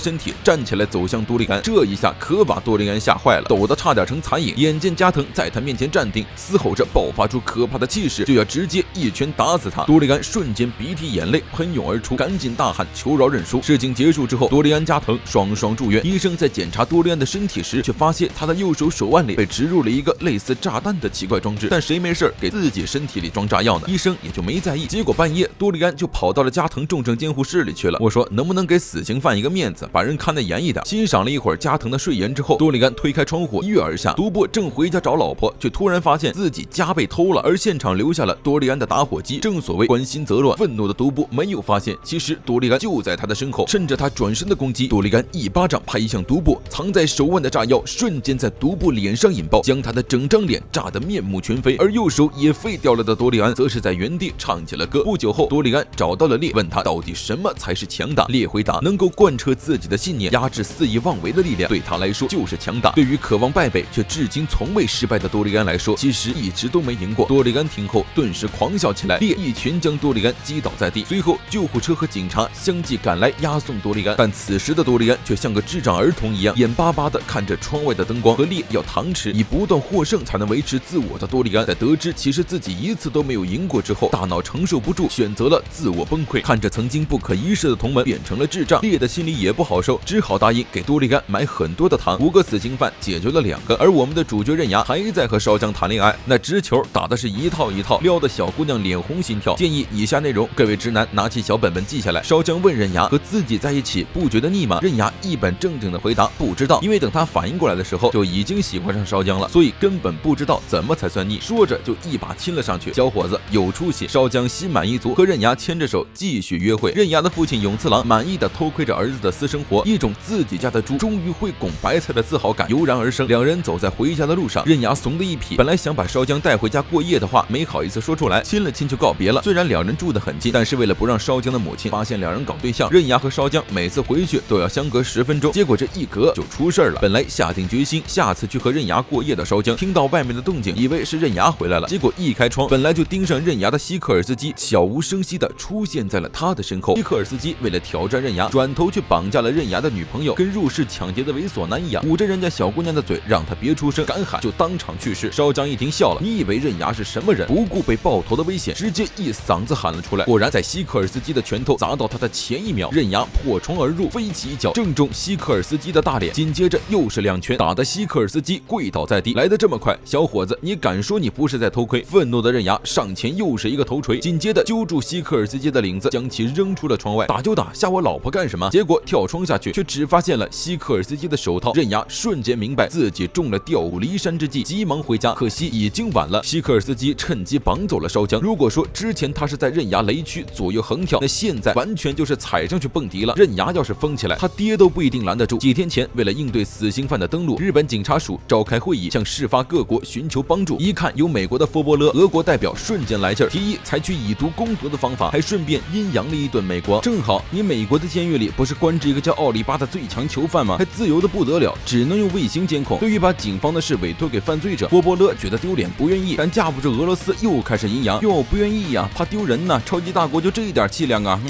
身体站起来走向多利安。这一下可把多利安吓坏了，抖得差点成残影。眼见加藤在他面前站定，嘶吼着爆发出可怕的气势，就要直接一拳打死他。多利安瞬间鼻涕眼泪喷涌而出，赶紧大喊求饶认输。事情结束之后，多利安、加藤双双住院。医生在检查多利安的身体时，却发现他的右手手腕里被植入了一个类似炸弹的奇怪装置。但谁没事给自己身体里装炸药呢？医生也就没在意。结果半夜，多利安就跑到了加藤重症监护室里去了。我说能不能给死刑犯一个面子，把人看得严一点？欣赏了一会儿加藤的睡颜之后，多利安推开窗户一跃而下。独步正回家找老婆，却突然发现自己家被偷了，而现场留下了多利安的打火机。正所谓关心则乱，愤怒的独步没有发现，其实多利安就在他的身后。趁着他转身的攻击，多利安一巴掌拍向独步，藏在手腕的炸药瞬间在独步脸上引爆，将他的整张脸炸得面目全非。而右手也废掉了的多利安，则是在原地唱起了歌。不久后，多利安找到了烈，问他到底什么才是强大。烈回答：能够贯彻自己的信念，压制肆意妄为的力量，对他来说就是强大。对于渴望败北却至今从未失败的多利安来说，其实一直都没赢过。多利安听后顿时狂笑起来，烈一拳将多利安击倒在地。随后，救护车和警察相继赶来押送多利安，但此时的多利安却像个智障儿童一样，眼巴巴地看着窗外的灯光和烈要糖吃。以不断获胜才能维持自我的多利安，在得知其实自己一次都没有赢过之后，大脑承受不住，选择了自我崩溃。看着曾经不可一世的同门变成了智障，烈的心里也不好受，只好答应给多利安买很多的糖。5个死刑犯解决了2个，而我们的主角刃牙还在和烧姜谈恋爱，那直球打的是一套一套，撩得小姑娘脸红心跳。建议以下内容各位直男拿起小本本记下来。烧姜问刃牙和自己在一起不觉得腻吗？刃牙一本正经的回答不知道，因为等他反应过来的时候就已经喜欢上烧姜了，所以根本不知道怎么才算腻。说着就一把亲了上去，小伙子有出息。烧姜心满意足，和刃牙牵着手继续约会。刃牙的父亲永次郎满意的偷窥着儿子的私生活，一种自己家的猪终于会拱白菜的自豪感油然而生。两人走在回家的路上，刃牙怂的一匹，本来想把烧姜带回家过夜的话没好意思说出来，亲了亲就告别了。虽然两人住得很近，但是为了不让烧姜的母亲发现两人搞对象，刃牙和烧姜每次回去都要相隔10分钟。结果这一隔就出事了。本来下定决心下次去和刃牙过夜的烧姜，听到外面的动静，以为是刃牙回来了，结果一开窗，本来就盯上刃牙的西克尔斯基悄无声息地出现在了他的身后。西克尔斯基为了挑战刃牙，转头去绑架了刃牙的女朋友，跟入室抢劫的猥琐男一样，捂着人家小姑娘的嘴，让她别出声，敢喊就当场去世。烧姜一听笑了，你以为刃牙是什么人？不顾被爆头的危险，直接一嗓子喊了出来。果然在西克尔斯基的拳头砸到他的前一秒，刃牙破窗而入，飞起一脚正中西克尔斯基的大脸，紧接着又是2拳，打得西克尔斯基跪倒在地。来得这么快，小伙子，你敢说你不是在偷窥？愤怒的刃牙上前又是一个头锤，紧接着揪住西克尔斯基的领子，将其扔出了窗外。打就打，吓我老婆干什么？结果跳窗下去，却只发现了西克尔斯基的手套。刃牙瞬间明白自己中了调虎离山之计，急忙回家，可惜已经晚了。西克尔斯基趁机绑走了烧姜。如果说之前他是在刃牙雷区左右横跳，那现在完全就是踩上去蹦迪了。刃牙要是疯起来，他爹都不一定拦得住。几天前，为了应对死刑犯的登陆，日本警察署召开会议，向事发各国寻求帮助。一看有美国的佛伯勒，俄国代表瞬间来劲儿，提议采取以毒攻毒的方法，还顺便阴阳了一顿美国。正好你美国的监狱里不是关着一个叫奥利巴的最强囚犯吗？还自由的不得了，只能用卫星监控。对于把警方的事委托给犯罪者，佛伯勒觉得丢脸，不愿意。但架不住俄罗斯又开始阴阳，哟，不愿意呀，怕丢人呢。超级大国就这一点气量啊！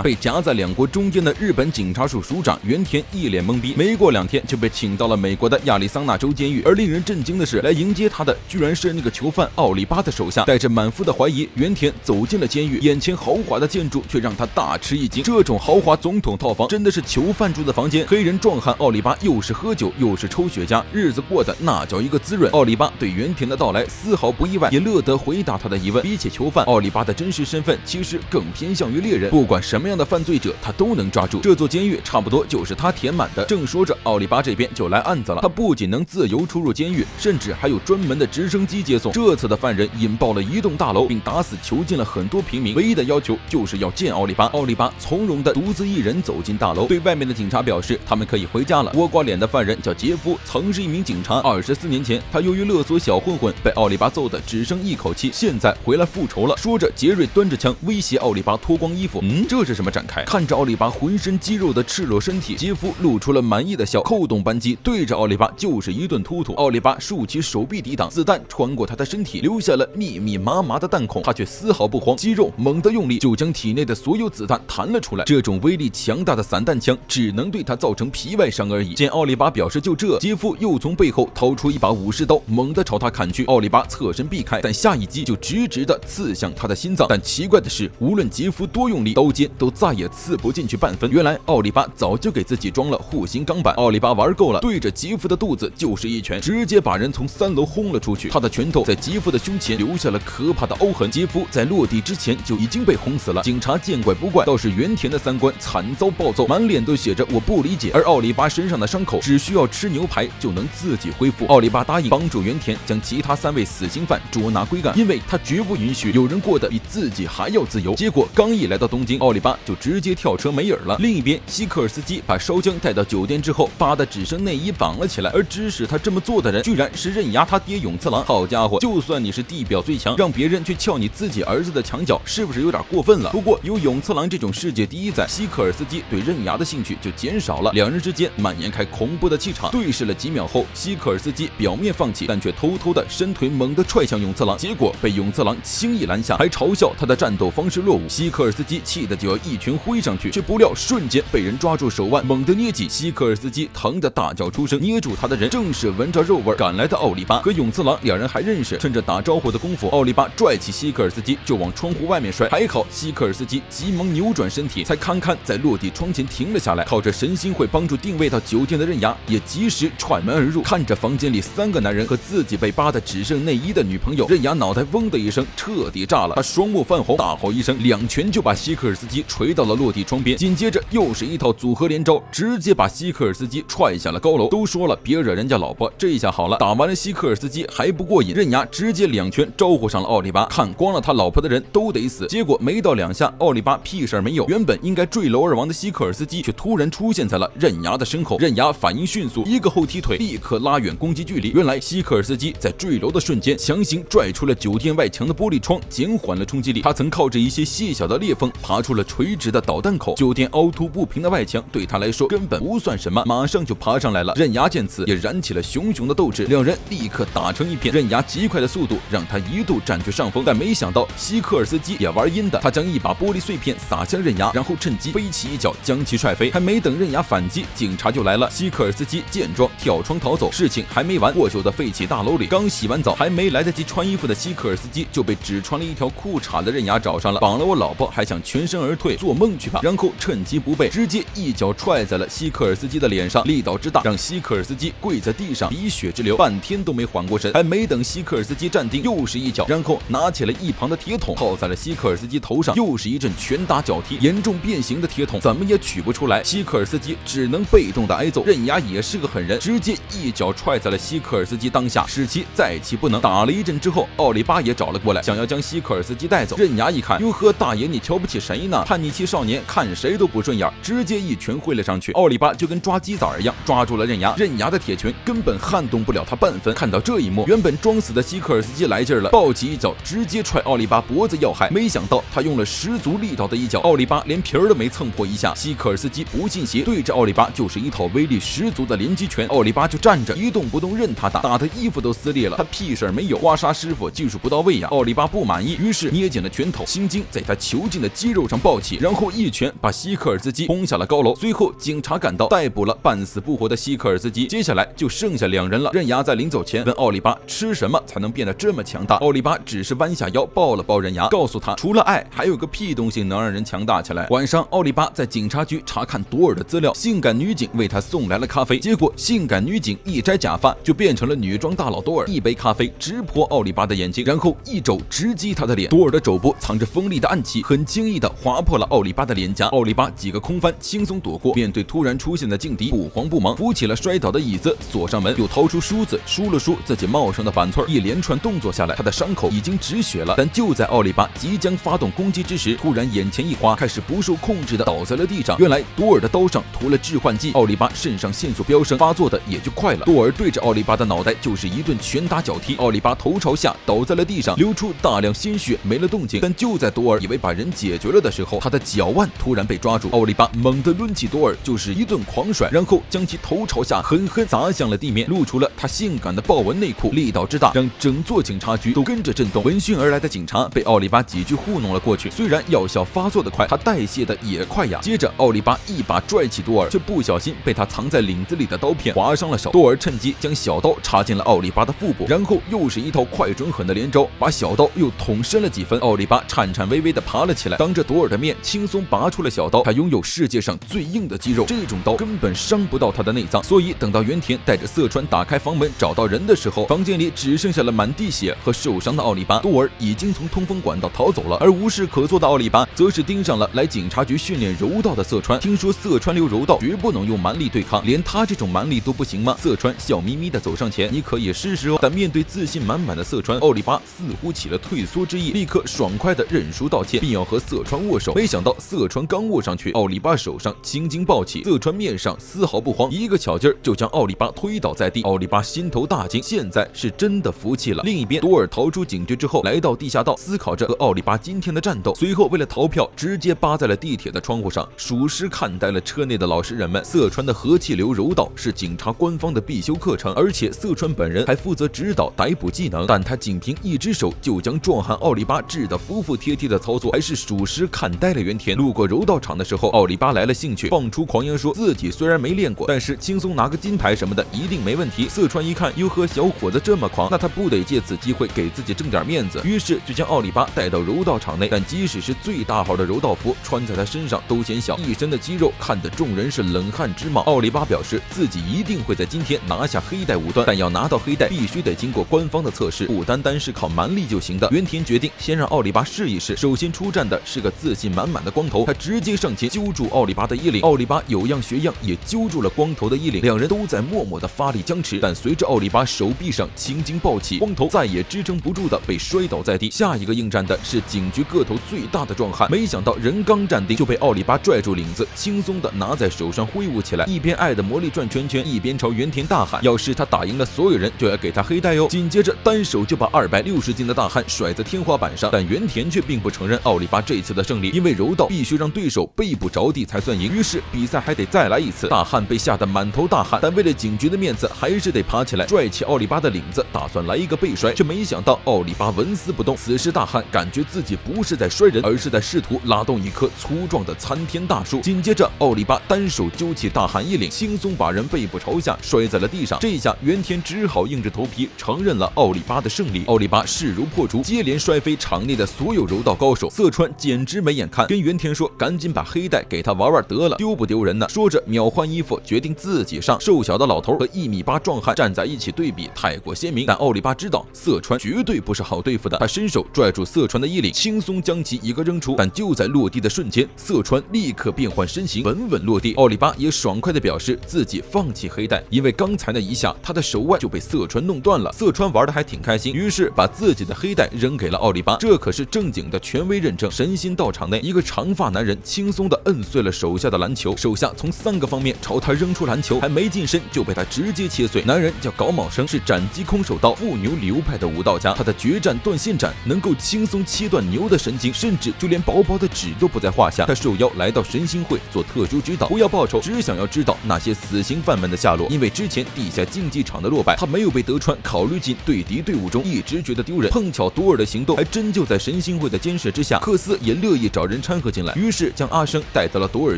被夹在2国中间的日本警察署署长原田一脸懵逼，没过2天就被请到了美国的亚利桑那州监狱。而令人震惊的是，来迎接他的居然是那个囚犯奥利巴的手下。带着满腹的怀疑，原田走进了监狱，眼前豪华的建筑却让他大吃一惊。这种豪华总统套房真的是囚犯住的房间？黑人壮汉奥利巴又是喝酒又是抽雪茄，日子过得那叫一个滋润。奥利巴对原田的到来丝毫不意外，也乐得回答他的疑问。比起囚犯，奥利巴的真实身份其实更偏向于猎人，不管什么样的犯罪者他都能抓住。这座监狱差不多就是他填满的。正说着，奥利巴这边就来案子了。他不仅能自由出入监狱，甚至还有专门的直升机接送。这次的犯人引爆了一栋大楼，并打死囚禁了很多平民，唯一的要求就是要见奥利巴。奥利巴从容的独自一人走进大楼，对外面的警察表示他们可以回家了。倭瓜脸的犯人叫杰夫，曾是一名警察。24年前，他由于勒索小混混被奥利巴揍得只剩一口气，现在回来复仇了。说着，杰瑞端着枪威胁奥利巴脱光衣服。这是什么展开？看着奥利巴浑身肌肉的赤裸身体，杰夫露出了满意的笑，扣动扳机对着奥利巴就是一顿突突。奥利巴竖起手臂抵挡，子弹弹穿过他的身体，留下了密密麻麻的弹孔，他却丝毫不慌，肌肉猛地用力，就将体内的所有子弹弹了出来。这种威力强大的散弹枪只能对他造成皮外伤而已。见奥利巴表示就这，杰夫又从背后掏出一把武士刀，猛地朝他砍去。奥利巴侧身避开，但下一击就直直的刺向他的心脏。但奇怪的是，无论杰夫多用力，刀尖都再也刺不进去半分。原来奥利巴早就给自己装了护心钢板。奥利巴玩够了，对着杰夫的肚子就是一拳，直接把人从3楼轰了出去。他的拳头在杰夫的胸前留下了可怕的凹痕。杰夫在落地之前就已经被轰死了。警察见怪不怪，倒是原田的3官惨遭暴揍，满脸都写着我不理解。而奥利巴身上的伤口只需要吃牛排就能自己恢复。奥利巴答应帮助原田将其他3位死刑犯捉拿归案，因为他绝不允许有人过得比自己还要自由。结果刚一来到东京，奥利巴就直接跳车没影了。另一边，希克尔斯基把烧姜带到酒店之后，扒的只剩内衣绑了起来，而指使他这么做的人居然是刃牙他爹永次郎。好家伙，就算你是地表最强，让别人去撬你自己儿子的墙角，是不是有点过分了？不过有永次郎这种世界第一在，希克尔斯基对刃牙的兴趣就减少了。两人之间蔓延开恐怖的气场，对视了几秒后，希克尔斯基表面放弃，但却偷偷的伸腿猛地踹向永次郎，结果被永次郎轻易拦下，还嘲笑他的战斗方式落伍。希克尔斯基气得就要一拳挥上去，却不料瞬间被人抓住手腕，猛地捏紧。希克尔斯基疼得大叫出声，捏住他的人正是闻着肉味赶来的奥利巴。和永次郎两人还认识，趁着打招呼的功夫，奥利巴拽起希克尔斯基就往窗户外面摔，还好希克尔斯基急忙扭转身体，才堪堪在落地窗前停了下来。靠着神心会帮助定位到酒店的刃牙也及时踹门而入，看着房间里3个男人和自己被扒得只剩内衣的女朋友，刃牙脑袋嗡的一声彻底炸了，他双目泛红，大吼一声，2拳就把希克尔斯基锤到了落地窗边，紧接着又是一套组合连招，直接把希克尔斯基踹下了高楼。都说了别惹人家老婆，这下好了，打完了希克尔斯基还不过瘾，刃牙直接2拳招呼上了奥利巴，看光了他老婆的人都得死。结果没到2下，奥利巴屁事儿没有，原本应该坠楼而亡的希克尔斯基却突然出现在了刃牙的身后。刃牙反应迅速，一个后踢腿立刻拉远攻击距离。原来希克尔斯基在坠楼的瞬间强行拽出了酒店外墙的玻璃窗，减缓了冲击力。他曾靠着一些细小的裂缝爬出了垂直的导弹口，酒店凹凸不平的外墙对他来说根本不算什么，马上就爬上来了。刃牙见此也燃起了熊熊的斗志，两人立刻打成一片。刃牙极快的速度让他一度占据上风，但没想到希克尔斯基也玩阴的，他将一把玻璃碎片撒向刃牙，然后趁机飞起一脚将其踹飞。还没等刃牙反击，警察就来了。希克尔斯基见状跳窗逃走，事情还没完，破旧的废弃大楼里，刚洗完澡还没来得及穿衣服的希克尔斯基就被只穿了一条裤衩的刃牙找上了，绑了我老婆还想全身而退，做梦去吧！然后趁机不备，直接一脚踹在了希克尔斯基的脸上，力道之大让希克尔斯基跪在地上鼻血直流，半天都没缓过神。还没等希克尔斯基站定，又是一脚，然后拿起了一旁的铁桶套在了希克尔斯基头上，又是一阵拳打脚踢，严重变形的铁桶怎么也取不出来，希克尔斯基只能被动的挨揍。刃牙也是个狠人，直接一脚踹在了希克尔斯基当下，使其再起不能。打了一阵之后，奥利巴也找了过来，想要将希克尔斯基带走。刃牙一看，哟呵，大爷你瞧不起谁呢？叛逆期少年看谁都不顺眼，直接一拳挥了上去。奥利巴就跟抓鸡仔一样抓住了刃牙，刃牙的铁拳根本撼动不了他半分。看到这一幕，原本装死的希克尔斯基来劲了，抱起一脚直接踹奥利巴脖子要害，没想到他用了十足力道的一脚，奥利巴连皮儿都没蹭破一下。希克尔斯基不信邪，对着奥利巴就是一套威力十足的连击拳，奥利巴就站着一动不动任他打，打的衣服都撕裂了，他屁事儿没有，刮痧师傅技术不到位呀。奥利巴不满意，于是捏紧了拳头，心经在他囚禁的肌肉上暴起，然后一拳把希克尔斯基轰下了高楼。随后警察赶到，逮捕了半死不活的希克尔斯基。接下来就剩下2人了。刃牙在临走前问奥利巴吃什么才能变得这么强大，奥利巴只是弯下腰抱了抱刃牙，告诉他除了爱还有个屁东西能让人强大起来。晚上奥利巴在警察局查看朵尔的资料，性感女警为他送来了咖啡，结果性感女警一摘假发就变成了女装大佬朵尔，一杯咖啡直泼奥利巴的眼睛，然后一肘直击他的脸。朵尔的肘部藏着锋利的暗器，很轻易的划破了奥利巴的脸颊，奥利巴几个空翻轻松躲过。面对突然出现的劲敌，不慌不忙扶起了摔倒的椅子，锁上门，又掏出梳子梳了梳自己帽上的板寸，一连串动作下来，他的伤口已经止血了。但就在奥利巴即将发动攻击之时，突然眼前一花，开始不受控制的倒在了地上。原来朵尔的刀上涂了致幻剂，奥利巴肾上腺素飙升，发作的也就快了。朵尔对着奥利巴的脑袋就是一顿拳打脚踢，奥利巴头朝下倒在了地上，流出大量鲜血，没了动静。但就在朵尔以为把人解决了的时候，他的脚腕突然被抓住，奥利巴猛地抡起朵尔就是一顿狂甩，然后将其头朝下狠狠砸向了地面，露出了他性感的豹纹内裤，力道之大，让整座警察局都跟着震动。闻讯而来的警察被奥利巴几句糊弄了过去，虽然药效发作的快，他代谢的也快呀。接着奥利巴一把拽起多尔，却不小心被他藏在领子里的刀片划伤了手。多尔趁机将小刀插进了奥利巴的腹部，然后又是一套快准狠的连招，把小刀又捅深了几分。奥利巴颤颤巍巍地爬了起来，当着多尔的面轻松拔出了小刀。他拥有世界上最硬的肌肉，这种刀根本伤不到他的内脏。所以等到原田带着色川打开房门找到人的时候，房间里只剩下了满地血和受伤的奥利巴。多尔已经从通风管道逃走了，而无事可做的奥利巴则是盯上了来警察局训练柔道的色川。听说色川流柔道绝不能用蛮力对抗，连他这种蛮力都不行吗？色川笑眯眯地走上前，你可以试试哦。但面对自信满满的色川，奥利巴似乎起了退缩之意，立刻爽快地认输道歉，并要和色川握手。没想到色川刚握上去，奥利巴手上青筋暴起，色川面上丝毫不慌，一个巧劲儿就将奥利巴推倒在地。奥利巴心头大惊，现在是真的服气了。另一边，多尔逃出警局之后，来到地下道，思考着和奥利巴今天的战斗。随后为了逃票，直接扒在了地铁的窗户上，属实看呆了车内的老实人们。色川的和气流柔道是警察官方的必修课程，而且色川本人还负责指导逮捕技能，但他仅凭一只手就将壮汉奥利巴治得服服帖帖的操作，还是属实看呆了原田。路过柔道场的时候，奥利巴来了兴趣，放出狂言说自己虽然没练过，但是轻松拿个金牌什么的一定没问题。色川一看，哟呵，小伙子这么狂，那他不得借此机会给自己挣点面子，于是就将奥利巴带到柔道场内。但即使是最大号的柔道服穿在他身上都显小，一身的肌肉看得众人是冷汗直冒。奥利巴表示自己一定会在今天拿下黑带5段，但要拿到黑带必须得经过官方的测试，不单单是靠蛮力就行的。原田决定先让奥利巴试一试，首先出战的是个自信满满的光头，他直接上前揪住奥利巴的衣领，奥利巴有样学样也揪住了光头的衣领，两人都在默默的发力僵持。但随着奥利巴手臂上青筋暴起，光头再也支撑不住的被摔倒在地。下一个应战的是警局个头最大的壮汉，没想到人刚站定就被奥利巴拽住领子，轻松的拿在手上挥舞起来，一边爱的魔力转圈圈，一边朝原田大喊，要是他打赢了所有人就要给他黑带哟。紧接着单手就把260斤的大汉甩在天花板上，但原田却并不承认奥利巴这次的胜利，因为柔道必须让对手背部着地才算赢，于是比赛还得再来一次。大汉被吓得满头大汗，但为了警局的面子还是得爬起来拽起奥利巴的领子，打算来一个背摔，却没想到奥利巴纹丝不动。此时大汉感觉自己不是在摔人，而是在试图拉动一棵粗壮的参天大树。紧接着奥利巴单手揪起大汉衣领，轻松把人背部朝下摔在了地上。这一下原田只好硬着头皮承认了奥利巴的胜利。奥利巴势如破竹，接连摔飞场内的所有柔道高手。色川简直没眼看，跟原田说赶紧把黑带给他玩玩得了，丢不丢人呢？说着秒换衣服，决定自己上。瘦小的老头和1.8米壮汉站在一起，对比太过鲜明。但奥利巴知道色川绝对不是好对付的，他伸手拽住色川的衣领，轻松将其一个扔出。但就在落地的瞬间，色川立刻变换身形，稳稳落地。奥利巴也爽快地表示自己放弃黑带，因为刚才那一下他的手腕就被色川弄断了。色川玩得还挺开心，于是把自己的黑带扔给了奥利巴，这可是正经的权威认证。神心道场内，一个长发男人轻松地摁碎了手下的篮球，手下从3个方面朝他扔出篮球，还没近身就被他直接切碎。男人叫高茂生，是斩击空手道腹牛流派的武道家，他的决战断线斩能够轻松切断牛的神经，甚至就连薄薄的纸都不在话下。他受邀来到神心会做特殊指导，不要报酬，只想要知道那些死刑犯们的下落。因为之前地下竞技场的落败，他没有被德川考虑进对敌队伍中，一直觉得丢人。碰巧多尔的行动还真就在神心会的监视之下，克斯也乐意找人掺和进来，于是将阿生带到了多尔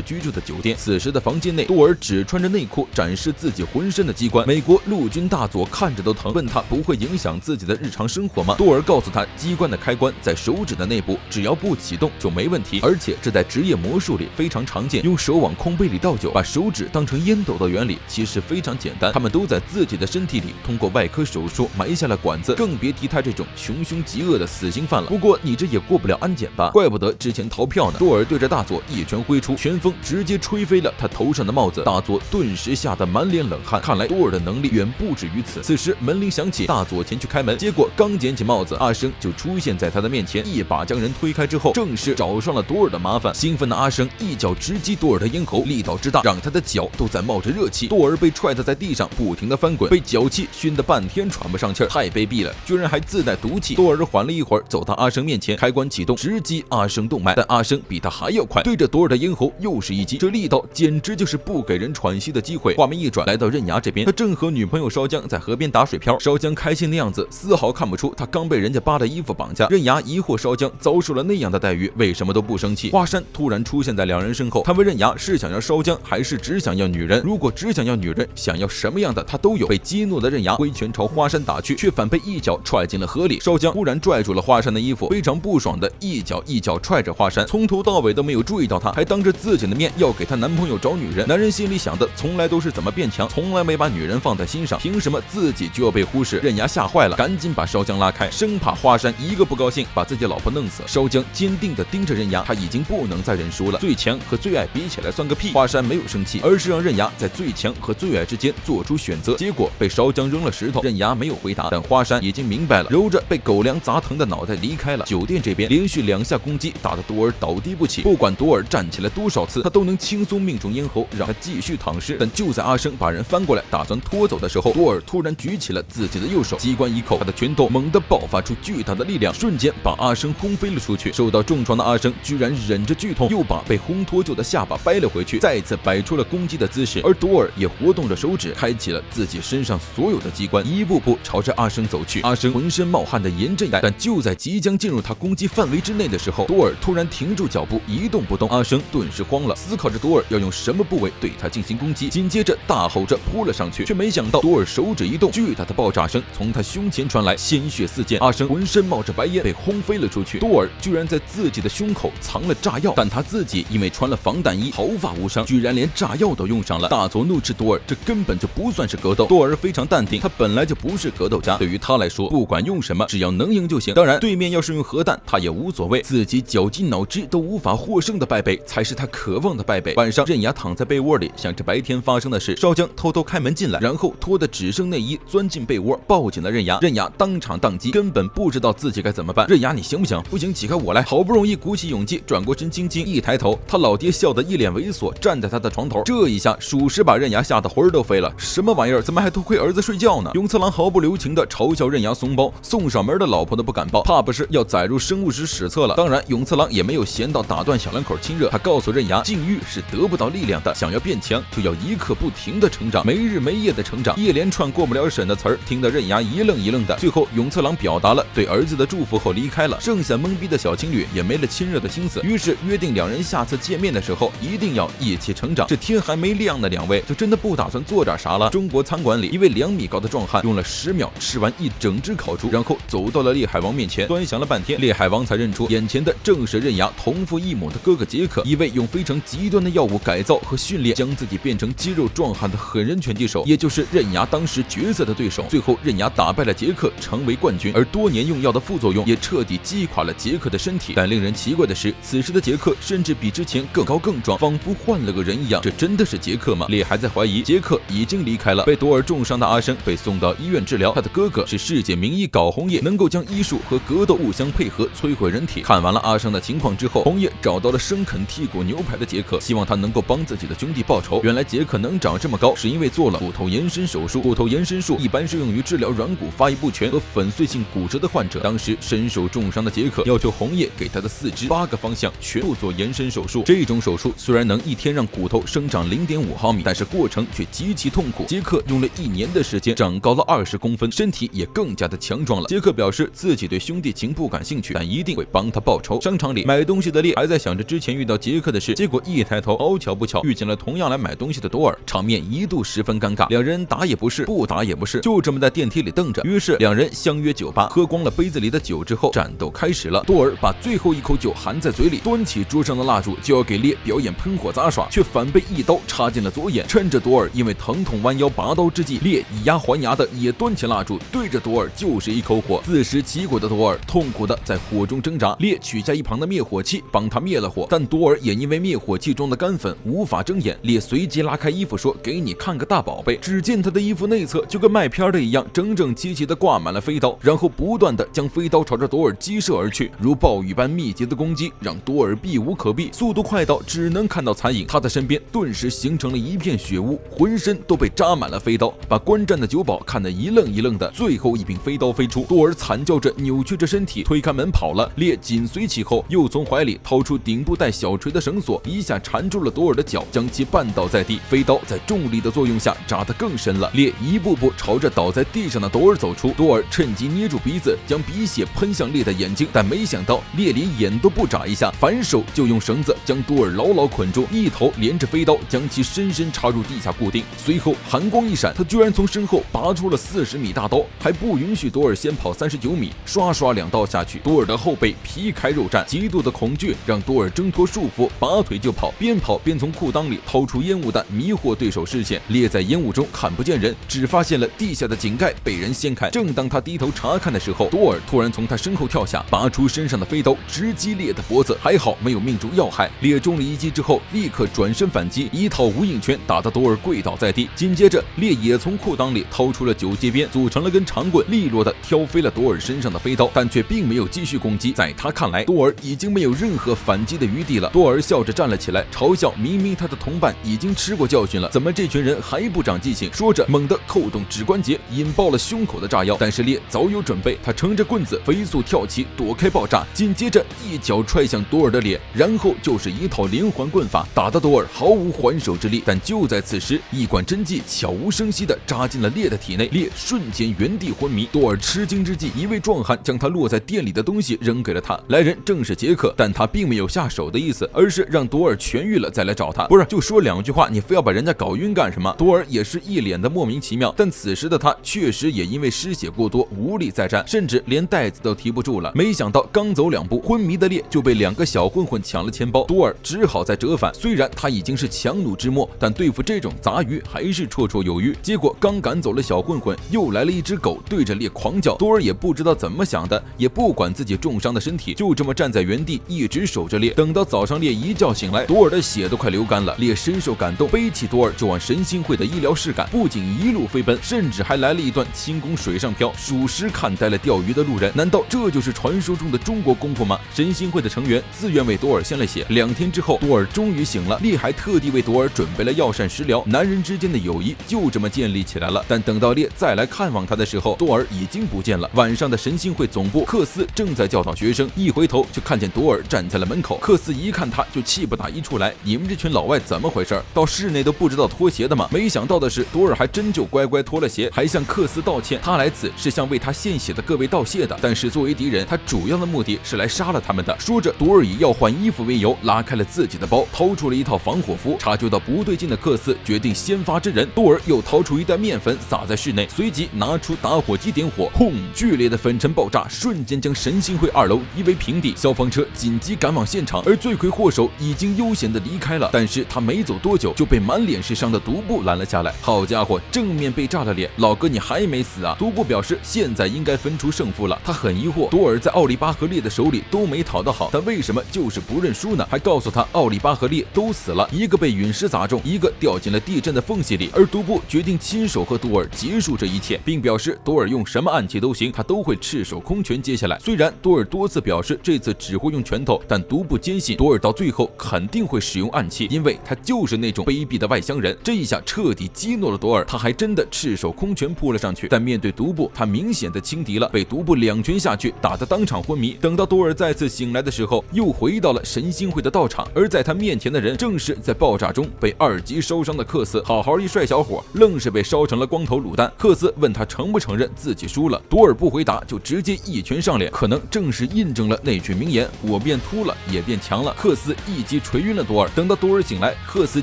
居住的酒店。此时的房间内，多尔只穿着内裤展示自己浑身的机关。美国陆军大佐看着都疼，问他不会影响自己的日常生活吗？多尔告诉他，机关的开关在手指的内部，只要不启动就没问题，而且这在职业魔术里非常常见。用手往空杯里倒酒，把手指当成烟斗的原理其实非常简单，他们都在自己的身体里通过外科手术埋下了管子，更别提他这种穷凶极恶的死刑犯了。不过你这也过不了安检吧？怪不得之前逃票呢。多尔对着大佐一拳挥出，拳风直接吹飞了他头上的帽子，大佐顿时吓得满脸冷汗。看来多尔的能力远不止于此。此时门铃响起，大佐前去开门，结果刚捡起帽子，阿生就出现在他的面前，一把将人推开之后，正是找上了多尔的麻烦。兴奋的阿生一脚直击多尔的咽喉，力道之大，让他的脚都在冒着热气。多尔被踹得在地上不停地翻滚，被脚气熏得半天喘不上气儿，太卑鄙了，居然还自带毒气。多尔缓了一会儿，走到阿生面前，开关启动，直击阿生动脉，但阿生比他还要快，对着多尔的咽喉又是一击，这力道简直就是不给人喘息的机会。画面一转，来到刃牙这边，他正和女朋友烧姜在河边打水漂，条。烧姜开心的样子丝毫看不出他刚被人家扒的衣服绑架。刃牙疑惑烧姜遭受了那样的待遇，为什么都不生气。华山突然出现在两人身后，他问刃牙是想要烧姜还是只想要女人？如果只想要女人，想要什么样的他都有。被激怒的刃牙挥拳朝华山打去，却反被一脚踹进了河里。烧姜忽然拽住了华山的衣服，非常不爽的一脚踹着华山，从头到尾都没有注意到他，还当着自己的面要给他男朋友找女人。男人心里想的从来都是怎么变强，从来没把女人放在心上，凭什么自己就要被忽视？刃牙吓坏了，赶紧把烧姜拉开，生怕华山一个不高兴把自己老婆弄死。烧姜坚定地盯着刃牙，他已经不能再认输了。最强和最爱比起来算个屁。华山没有生气，而是让刃牙在最强和最爱之间做出选择。结果被烧姜扔了石头，刃牙没有回答，但华山已经明白了，揉着被狗粮砸疼的脑袋离开了。酒店这边连续2下攻击打得多尔倒地不起，不管多尔站起来多少次，他都能轻松命中咽喉，让他继续躺尸。但就在阿生把人翻过来打算拖走的时候，多尔突然举起了自己的右手，机关一扣，他的拳头猛地爆发出巨大的力量，瞬间把阿生轰飞了出去。受到重创的阿生居然忍着剧痛，又把被轰脱臼的下巴掰了回去，再次摆出了攻击的姿势。而多尔也活动着手指，开启了自己身上所有的机关，一步步朝着阿生走去。阿生浑身冒汗的严阵以待，但就在即将进入他攻击范围之内的时候，多尔突然停住脚步，一动不动。阿生顿时慌了，思考着多尔要用什么部位对他进行攻击，紧接着大吼着扑了上去，却没想到多尔手指一动，巨大的爆炸声从他胸前传来，鲜血四溅。阿生浑身冒着白烟，被轰飞了出去。多尔居然在自己的胸口藏了炸药，但他自己因为穿了防弹衣，毫发无伤，居然连炸药都用上了。大佐怒斥多尔，这根本就不算是格斗。多尔非常淡定，他本来就不是格斗家，对于他来说，不管用什么，只要能赢就行。当然，对面要是用核弹，他也无所谓。自己绞尽脑汁都无法获胜的败北，才是他渴望的败北。晚上，刃牙躺在被窝里，想着白天发生的事。烧姜偷偷开门进来，然后脱得只剩内衣，钻进被窝，抱紧了刃牙。刃牙当场宕机，根本不知道自己该怎么办。刃牙，你行不行？不行，起开我来。好不容易鼓起勇气，转过身，轻轻一抬头，他老爹笑得一脸猥琐，站在他的床头。这一下，属实把刃牙吓得魂儿都飞了。什么玩意儿？怎么还偷窥儿子睡觉呢？永次郎毫不留情地嘲笑刃牙怂包，送上门的老婆都不敢抱，怕不是要载入生物史史册了。当然，永次郎也没有闲到打断小两口亲热，他告诉刃牙，禁欲是得不到力量的，想要变强，就要一刻不停的成长，没日没夜的成长。一连串过不了审的词儿，听得刃牙一愣一愣的。最后，永次郎表达了对儿子的祝福后离开了，剩下懵逼的小情侣也没了亲热的心思，于是约定两人下次见面的时候一定要一起成长。这天还没亮呢，两位就真的不打算做点啥了？中国餐馆里，一位2米高的壮汉用了10秒吃完一整只烤猪，然后走到了烈海王面前，端详了半天，烈海王才认出眼前的正是刃牙同父异母的哥哥杰克，一位用非常极端的药物改造和训练将自己变成肌肉壮汉的狠人拳击手，也就是刃牙当时决赛的对手。最后，刃牙打败了杰克，成为冠军，而多年用药的副作用也彻底击垮了杰克的身体。但令人奇怪的是，此时的杰克甚至比之前更高更壮，仿佛换了个人一样。这真的是杰克吗？烈还在怀疑杰克已经离开了。被多尔重伤的阿生被送到医院治疗，他的哥哥是世界名医搞红叶，能够将医术和格斗互相配合，摧毁人体。看完了阿生的情况之后，红叶找到了生啃剔骨牛排的杰克，希望他能够帮自己的兄弟报仇。原来杰克能长这么高，是因为做了骨头延伸手术。骨头延伸术一般是用于治疗软骨发育不全和粉碎性骨折的患者。当时身受重伤的杰克要求红叶给他的4肢8个方向全部做延伸手术。这种手术虽然能一天让骨头生长0.5毫米，但是过程却极其痛苦。杰克用了1年的时间长高了20公分，身体也更加的强壮了。杰克表示自己对兄弟情不感兴趣，但一定会帮他报仇。商场里买东西的烈还在想着之前遇到杰克的事，结果一抬头，好巧不巧遇见了同样来买东西的多尔，场面一度十分尴尬，两人打也不是，不打也不是，就这么在电梯里瞪着。于是两人相约酒吧，喝光了杯子里的酒之后，战斗开始了。多尔把最后一口酒含在嘴里，端起桌上的蜡烛就要给烈表演喷火杂耍，却反被一刀插进了左眼。趁着多尔因为疼痛弯腰拔刀之际，烈以牙还牙的也端起蜡烛对着多尔就是一口火。自食其果的多尔痛苦的在火中挣扎，烈取下一旁的灭火器帮他灭了火，但多尔也因为灭火器中的干粉无法睁眼。烈随即拉开衣服说：“给你看个大宝贝。”只见他的衣服内侧就跟卖片的一样，整整齐齐的挂满了飞刀，然后不断的将飞刀朝着多尔击射而去，如暴雨般密集的攻击让多尔避无可避，速度快到只能看到残影。他的身边顿时形成了一片血雾，浑身都被扎满了飞刀，把观战的酒保看得一愣一愣的。最后一柄飞刀飞出，多尔惨叫着扭曲着身体推开门跑了。烈紧随其后，又从怀里掏出顶部带小锤的绳索，一下缠住了多尔的脚，将其绊倒在地。飞刀在重力的作用下扎得更深了。烈一步步朝着倒在地上的多尔走出。多尔趁机捏住鼻子，将鼻血喷向烈的眼睛，但没想到烈连眼都不眨一下，反手就用绳子将多尔牢牢捆住，一头连着飞刀将其深深插入地下固定。随后寒光一闪，他居然从身后拔出了40米大刀，还不允许多尔先跑39米，刷刷2刀下去，多尔的后背皮开肉绽，极度的恐惧让多尔挣脱束缚，拔腿就跑，边跑边从裤裆里掏出烟雾弹迷惑对手视线。烈在烟雾中看不见人，只发现了地下的井盖被人掀开。正当他低头查看的时候，多尔突然从他身后跳下，拔出身上的飞刀直击烈的脖子，还好没有命中要害。烈中了一击之后，立刻转身反击，一套无影拳打得多尔跪倒在地。紧接着烈也从裤裆里掏出了9节鞭，组成了根长棍，利落的挑飞了多尔身上的飞刀，但却并没有继续攻击。在他看来，多尔已经没有任何反击的余地了。多尔笑着站了起来，嘲笑明明他的同伴已经吃过教训了，怎么这群人还不长记性？说着猛地扣动指关节，引爆了胸口的炸药。但是烈早有准备，他乘着棍子飞速跳起，躲开爆炸，紧接着一脚踹向多尔的脸，然后就是一套连环棍法，打得多尔毫无还手之力。但就在此时，一管针剂悄无声息地扎进了烈的体内，烈瞬间原地昏迷。多尔吃惊之际，一位壮汉将他落在店里的东西扔给了他，来人正是杰克，但他并没有下手的意思，而是让多尔痊愈了再来找他。不是，就说2句话，你非要把人家搞晕干什么？多尔也是一脸的莫名其妙，但此时的他确实也因为失血过多无力再战，甚至连袋子都提不住了。没想到刚走2步，昏迷的烈就被2个小混混抢了钱包，多尔只好再折返。虽然他已经是强弩之末，但对付这种杂鱼还是绰绰有余。结果刚赶走了小混混，又来了一只狗对着烈狂叫。多尔也不知道怎么想的，也不管自己重伤的身体，就这么站在原地一直守着烈。等到早上烈一觉醒来，多尔的血都快流干了。烈深受感动，背起多尔就往神心会的医疗室赶，不仅一路飞奔，甚至还来了一段轻功水上漂，属实看呆了钓鱼的路人。难道这就是传说中的中国功夫吗？神心会的成员自愿为多尔献了血。2天之后，多尔终于醒了，烈还特地为多尔准备了药膳食疗，男人之间的友谊就这么建立起来了。但等到烈再来看望他的时候，多尔已经不见了。晚上的神心会总部，克斯正在教导学生，一回头就看见多尔站在了门口。克斯一看他就气不打一处来，你们这群老外怎么回事？到室内都不知道脱鞋的吗？没想到的是，多尔还真就乖乖脱了鞋，还向克斯道歉。他来此是向为他献血的各位道谢的，但是作为敌人，他主要的目的是来杀了他们的。说着，多尔以要换衣服为由，拉开了自己的包，掏出了一套防火服。察觉到不对劲的克斯决定先发制人，多尔又掏出一袋面粉撒在室内，随即拿出打火机点火，轰！剧烈的粉尘爆炸瞬间将神心会2楼夷为平地。消防车紧急赶往现场，而罪魁祸首已经悠闲的离开了，但是他没走多久就被满脸是伤的独步拦了下来。好家伙，正面被炸了脸，老哥你还没死啊？独步表示现在应该分出胜负了。他很疑惑，多尔在奥利巴和烈的手里都没讨得好，但为什么就是不认输呢？还告诉他奥利巴和烈都死了，一个被陨石砸中，一个掉进了地震的缝隙里，而独步决定亲手和多尔结束这一切，并表示多尔用什么暗器都行，他都会赤手空拳接下来。虽然多尔多次表示这次只会用拳头，但独步坚信多尔到最后肯定会使用暗器，因为他就是那种卑鄙的外乡人。这一下彻底激怒了多尔，他还真的赤手空拳扑了上去，但面对独步，他明显的轻敌了，被独步2拳下去，打得当场昏迷。等到多尔再次醒来的时候，又回到了神心会的道场，而在他面前的人正是在爆炸中被2级烧伤的克斯。好好一帅小伙，愣是被烧成了光头卤蛋。克斯问他承不承认自己输了，多尔不回答，就直接一拳上脸，可能正是印证了那句名言：我变秃了也变强了。克斯一击锤晕了多尔。等到多尔醒来，克斯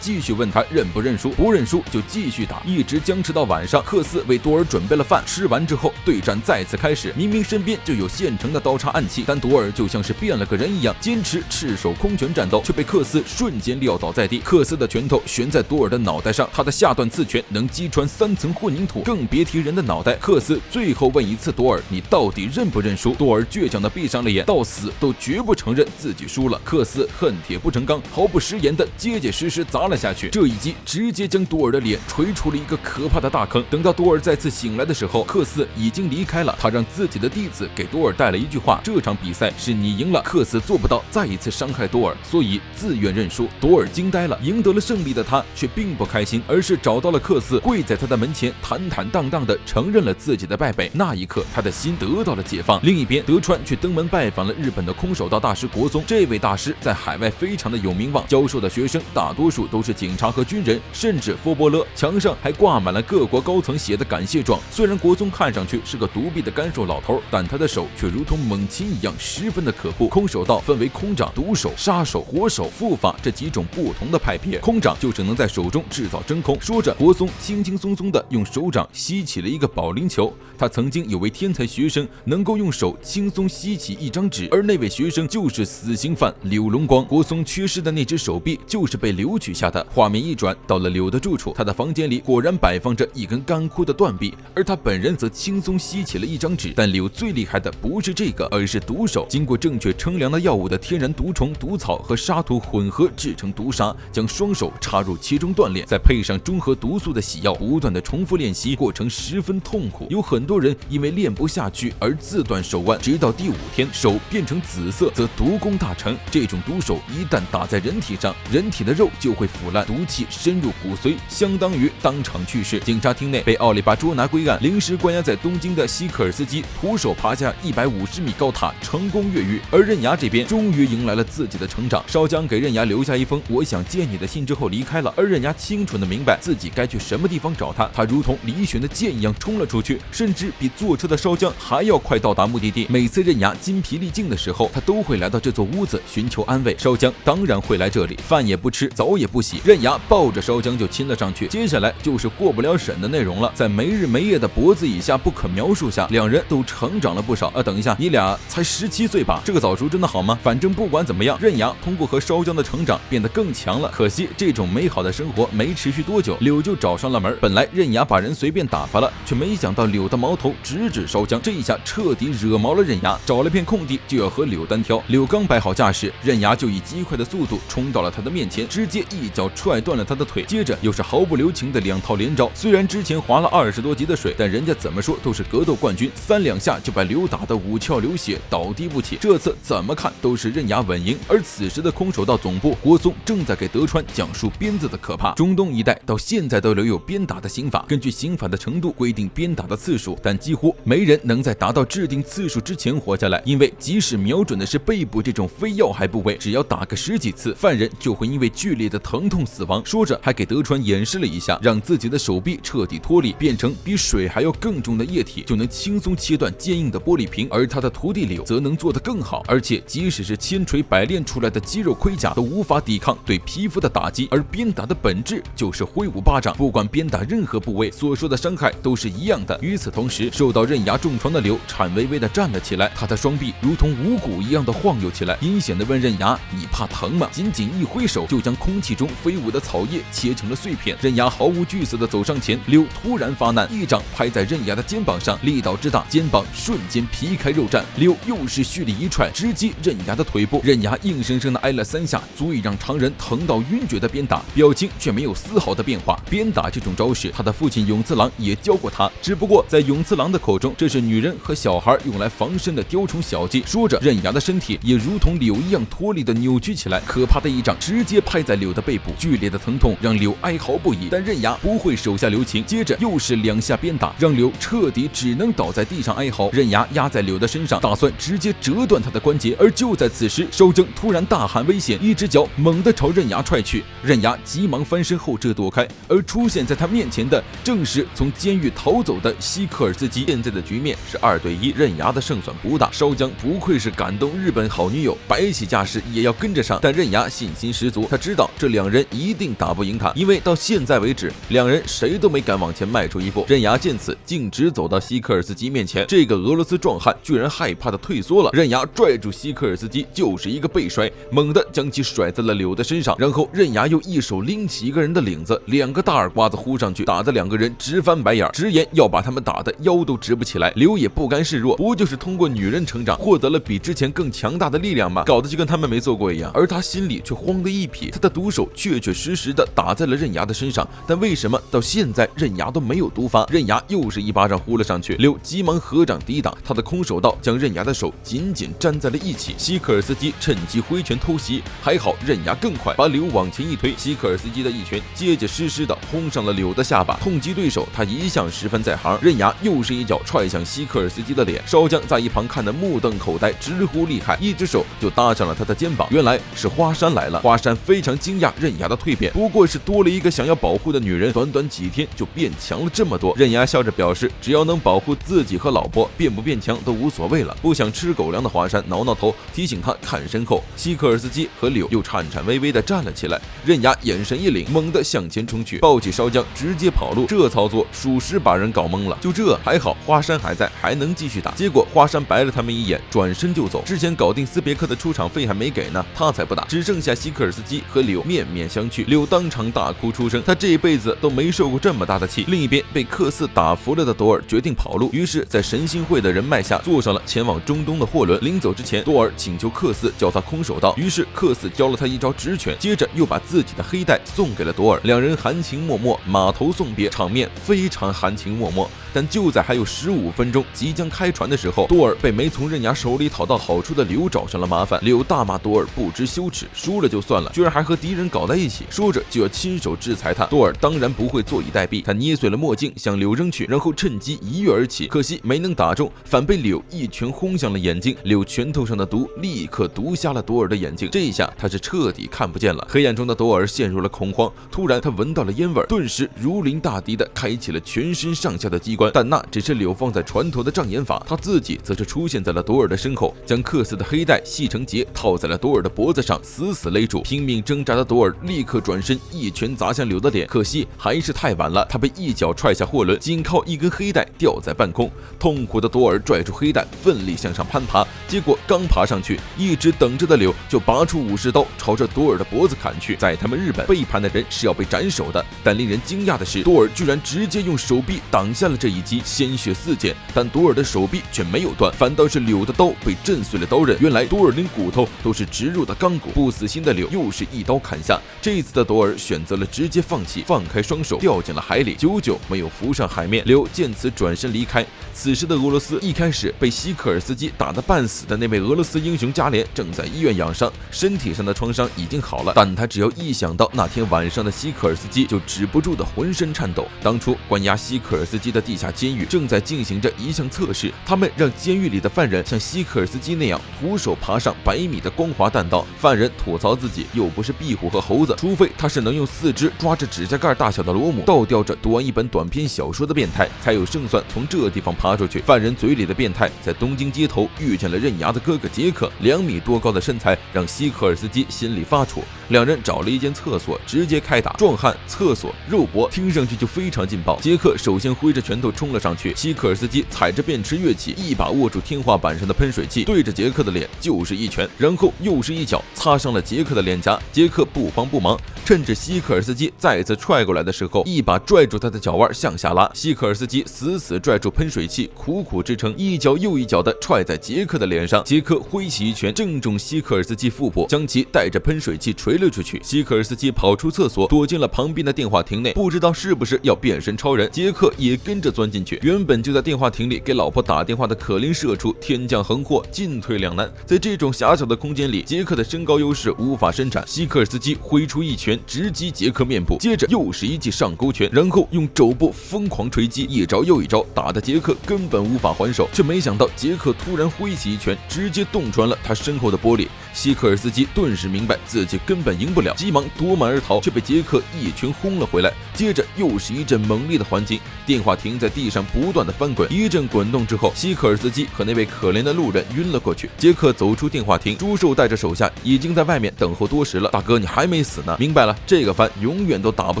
继续问他认不认输，不认输就继续打，一直僵持到晚上。克斯为多尔准备了饭，吃完之后对战再次开始。明明身边就有现成的刀叉暗器，但多尔就像是变了个人一样，坚持赤手空拳战斗，却被克斯瞬间撂倒在地。克斯的拳头悬在多尔的脑袋上，他的下段刺拳能击穿3层混凝土，更别提人的脑袋。克斯最后问一次多尔，你到底认不认输？多尔倔强的闭上了眼，到死都绝不承认自己输了。克斯恨铁不成钢，毫不食言的结结实实砸了下去。这一击直接将多尔的脸锤出了一个可怕的大坑。等到多尔再次醒来的时候，克斯已经离开了。他让自己的弟子给多尔带了一句话：这场比赛是你赢了。克斯做不到再一次伤害多尔，所以自愿认输。多尔惊呆了，赢得了胜利的他却并不开心，而是找到了克斯，跪在他的门前，坦坦荡荡的承认了自己的败北。那一刻，他的心得到了解放。另一边，德川却登门拜访了日本的空手道大师国宗。这位大师在海外非常的有名望，教授的学生大多数都是警察和军人，甚至佛波勒墙上还挂满了各国高层写写的感谢状。虽然国松看上去是个独臂的干瘦老头，但他的手却如同猛禽一样，十分的可怖。空手道分为空掌、毒手、杀手、火手、护法这几种不同的派别。空掌就是能在手中制造真空。说着，国松轻轻松松的用手掌吸起了一个保龄球。他曾经有位天才学生能够用手轻松吸起一张纸，而那位学生就是死刑犯柳龙光。国松缺失的那只手臂就是被柳取下的。画面一转到了柳的住处，他的房间里果然摆放着一根干枯的断臂，而他本人则轻松吸起了一张纸。但柳最厉害的不是这个，而是毒手。经过正确称量的药物的天然毒虫、毒草和沙土混合制成毒沙，将双手插入其中锻炼，再配上中和毒素的洗药，不断的重复练习，过程十分痛苦。有很多人因为练不下去而自断手腕，直到第5天手变成紫色，则毒功大成。这种毒手一旦打在人体上，人体的肉就会腐烂，毒气深入骨髓，相当于当场去世。警察厅内被奥利巴捉拿归案，临时关押在东京的西科尔斯基徒手爬下150米高塔，成功越狱。而刃牙这边终于迎来了自己的成长。烧江给刃牙留下一封我想见你的信之后离开了，而刃牙清楚的明白自己该去什么地方找他。他如同离弦的箭一样冲了出去，甚至比坐车的烧江还要快到达目的地。每次刃牙筋疲力尽的时候，他都会来到这座屋子寻求安慰。烧江当然会来这里，饭也不吃，澡也不洗，刃牙抱着烧江就亲了上去。接下来就是过不了审的内容了，在没日没夜的脖子以下不可描述下，两人都成长了不少。等一下，你俩才17岁吧？这个早熟真的好吗？反正不管怎么样，刃牙通过和烧江的成长变得更强了。可惜这种美好的生活没持续多久，柳就找上了门。本来刃牙把人随便打发了，却没想到柳的矛头直指烧江，这一下彻底惹毛了刃牙，找了片空地就要和柳单挑。柳刚摆好架势，刃牙就以极快的速度冲到了他的面前，直接一脚踹断了他的腿，接着又是毫不留情的2套连招。虽然之前划了20多级的水，但人家怎么说都是格斗冠军，3两下就把柳打得五窍流血，倒地不起。这次怎么看都是刃牙稳赢。而此时的空手道总部，国松正在给德川讲述鞭子的可怕。中东一带到现在都留有鞭打的刑法，根据刑法的程度规定鞭打的次数，但几乎没人能在达到制定次数之前活下来，因为即使瞄准的是背部这种非要害部位，只要打个10几次，犯人就会因为剧烈的疼痛死亡。说着还给德川演示了一下，让自己的手臂彻底脱离，变成比水还要更重的液体，就能轻松切断坚硬的玻璃瓶。而他的徒弟柳则能做得更好，而且即使是千锤百炼出来的肌肉盔甲都无法抵抗对皮肤的打击。而鞭打的本质就是挥舞巴掌，不管鞭打任何部位，所受的伤害都是一样的。与此同时，受到刃牙重创的柳颤巍巍地站了起来，他的双臂如同无骨一样的晃悠起来，阴险地问刃牙：“你怕疼吗？”仅仅一挥手，就将空气中飞舞的草叶切成了碎片。刃牙毫无惧色地走上前，柳突然发难，一掌拍在刃牙的肩膀上，力道之大，肩膀瞬间皮开肉绽。柳又是蓄力一踹，直击刃牙的腿部，刃牙硬生生地挨了3下，足以让常人疼到晕厥的鞭打，表情却没有丝毫的变化。鞭打这种招式，他的父亲永次郎也教过他，只不过在永次郎的口中，这是女人和小孩用来防身的雕虫小技。说着，刃牙的身体也如同柳一样脱力的扭曲起来，可怕的一掌直接拍在柳的背部，剧烈的疼痛让柳哀嚎不已，但刃牙不会手下留情，接着又是2下鞭打，让柳彻底只能倒在地上哀嚎。刃牙压在柳的身上，打算直接折断他的关节，而就在此时，烧江突然大喊危险，一只脚猛地朝刃牙踹去，刃牙急忙翻身后撤躲开，而出现在他面前的正是从监狱逃走的西科尔斯基。现在的局面是2对1，刃牙的胜算不大。烧江不愧是感动日本好女友，摆起架势也要跟着上，但刃牙信心十足，他知道这2人一定打不赢他，因为到现在为止2人谁都没敢往前迈出一步。刃牙见此，径直走到西科尔斯基面前，这个俄罗斯壮汉居然害怕的退缩了。刃牙拽住西科尔斯基就是一个背摔，猛地将其甩在了柳的身上，然后刃牙又一手拎起一个人的领子，2个大耳刮子呼上去，打得2个人直翻白眼，直言要把他们打得腰都直不起来。柳也不甘示弱，不就是通过女人成长获得了比之前更强大的力量吗？搞得就跟他们没做过一样。而他心里却慌得一匹，他的毒手确确实实的打在了刃牙的身上，但为什么到现在刃牙都没有毒发？刃牙又是一巴掌呼了上去，柳急忙合掌抵挡，他的空手道将刃牙的手紧紧粘在了一起。西科尔斯基趁机挥拳偷袭，还好刃牙更快，把柳往前一推，西科尔斯基的一拳结结实实的轰上了柳的下巴。痛击对手，他一向十分在行。刃牙又是一脚踹向西科尔斯基的脸，烧江在一旁看得目瞪口呆，直呼厉害，一只手就搭上了他的肩膀。原来是花山来了。花山非常惊讶刃牙的蜕变，不过是多了一个想要保护的女人，短短几天就变强了了这么多。刃牙笑着表示，只要能保护自己和老婆，变不变强都无所谓了。不想吃狗粮的华山挠挠头，提醒他看身后。西科尔斯基和柳又颤颤巍巍地站了起来，刃牙眼神一凛，猛地向前冲去，抱起烧浆直接跑路。这操作属实把人搞懵了。就这还好，华山还在，还能继续打。结果华山白了他们一眼，转身就走。之前搞定斯别克的出场费还没给呢，他才不打。只剩下西科尔斯基和柳面面相觑，柳当场大哭出声，他这辈子都没受过这么大的气。另一边被克斯打服了的多尔决定跑路，于是在神心会的人脉下坐上了前往中东的货轮。临走之前，多尔请求克斯教他空手道，于是克斯教了他一招直拳，接着又把自己的黑带送给了多尔。两人含情脉脉，码头送别，场面非常含情脉脉。但就在还有15分钟即将开船的时候，多尔被没从刃牙手里讨到好处的柳找上了麻烦。柳大骂多尔不知羞耻，输了就算了，居然还和敌人搞在一起，说着就要亲手制裁他。多尔当然不会坐以待毙，他捏碎了墨镜向柳扔去，然后趁机一跃而起，可惜没能打中，反被柳一拳轰向了眼睛。柳拳头上的毒立刻毒瞎了多尔的眼睛，这一下他是彻底看不见了。黑暗中的多尔陷入了恐慌，突然他闻到了烟味，顿时如临大敌的开启了全身上下的机关。但那只是柳放在船头的障眼法，他自己则是出现在了多尔的身后，将克斯的黑带系成结套在了多尔的脖子上，死死勒住。拼命挣扎的多尔立刻转身一拳砸向柳的脸，可惜还是太晚了，他被一脚踹下货轮，仅靠一根黑带吊在半空。痛苦的多尔拽住黑带，奋力向上攀爬，结果刚爬上去，一直等着的柳就拔出武士刀朝着多尔的脖子砍去。在他们日本，背叛的人是要被斩首的，但令人惊讶的是，多尔居然直接用手臂挡下了这一击，鲜血四溅，但多尔的手臂却没有断，反倒是柳的刀被震碎了刀刃。原来多尔连骨头都是植入的钢骨，不死心的柳又是一刀砍下。这一次的多尔选择了直接放弃，放开双手掉进了海里，久久没有浮上海面。柳见此转身离开。此时的俄罗斯，一开始被西科尔斯基打得半死的那位俄罗斯英雄加连正在医院养伤，身体上的创伤已经好了，但他只要一想到那天晚上的西科尔斯基，就止不住的浑身颤抖。当初关押西科尔斯基的地下监狱正在进行着一项测试，他们让监狱里的犯人像西科尔斯基那样徒手爬上100米的光滑弹道。犯人吐槽自己又不是壁虎和猴子，除非他是能用4肢抓着指甲盖大小的螺母，倒吊着读完一本短篇小说的变态，才有胜算从这地方爬出去。犯人嘴里的变态在东京街头遇见了刃牙的哥哥杰克，2米多高的身材让西科尔斯基心里发怵。两人找了一间厕所直接开打，壮汉、厕所、肉搏，听上去就非常劲爆。杰克首先挥着拳头冲了上去，西科尔斯基踩着便池跃起，一把握住天花板上的喷水器，对着杰克的脸就是一拳，然后又是一脚擦伤了杰克的脸颊。杰克不慌不忙，趁着西科尔斯基再次踹过来的时候，一把拽住他的脚腕向下拉。西科尔斯基死死拽住喷水器，苦苦支撑，一脚又一脚的踹在杰克的脸上。杰克挥起一拳正中西科尔斯基腹部，将其带着喷水器锤了出去。西科尔斯基跑出厕所，躲进了旁边的电话亭内，不知道是不是要变身超人，杰克也跟着钻进去。原本就在电话亭里给老婆打电话的可怜社畜天降横祸，进退两难。在这种狭小的空间里，杰克的身高优势无法伸展。西科尔斯基挥出一拳直击杰克面部，接着又是一记上勾拳，然后用肘部疯狂锤击，一招又一招，打得杰克根本无法还手。却没想到杰克突然挥起一拳，直接洞穿了他身后的玻璃。西科尔斯基顿时明白自己根本赢不了，急忙夺门而逃，却被杰克一拳轰了回来。接着又是一阵猛烈的还击，电话亭在地上不断的翻滚，一阵滚动之后，西科尔斯基和那位可怜的路人晕了过去。杰克走出电话亭，朱寿带着手下已经在外面等候多时了。大哥，你还没死呢？明白了，这个番永远都打不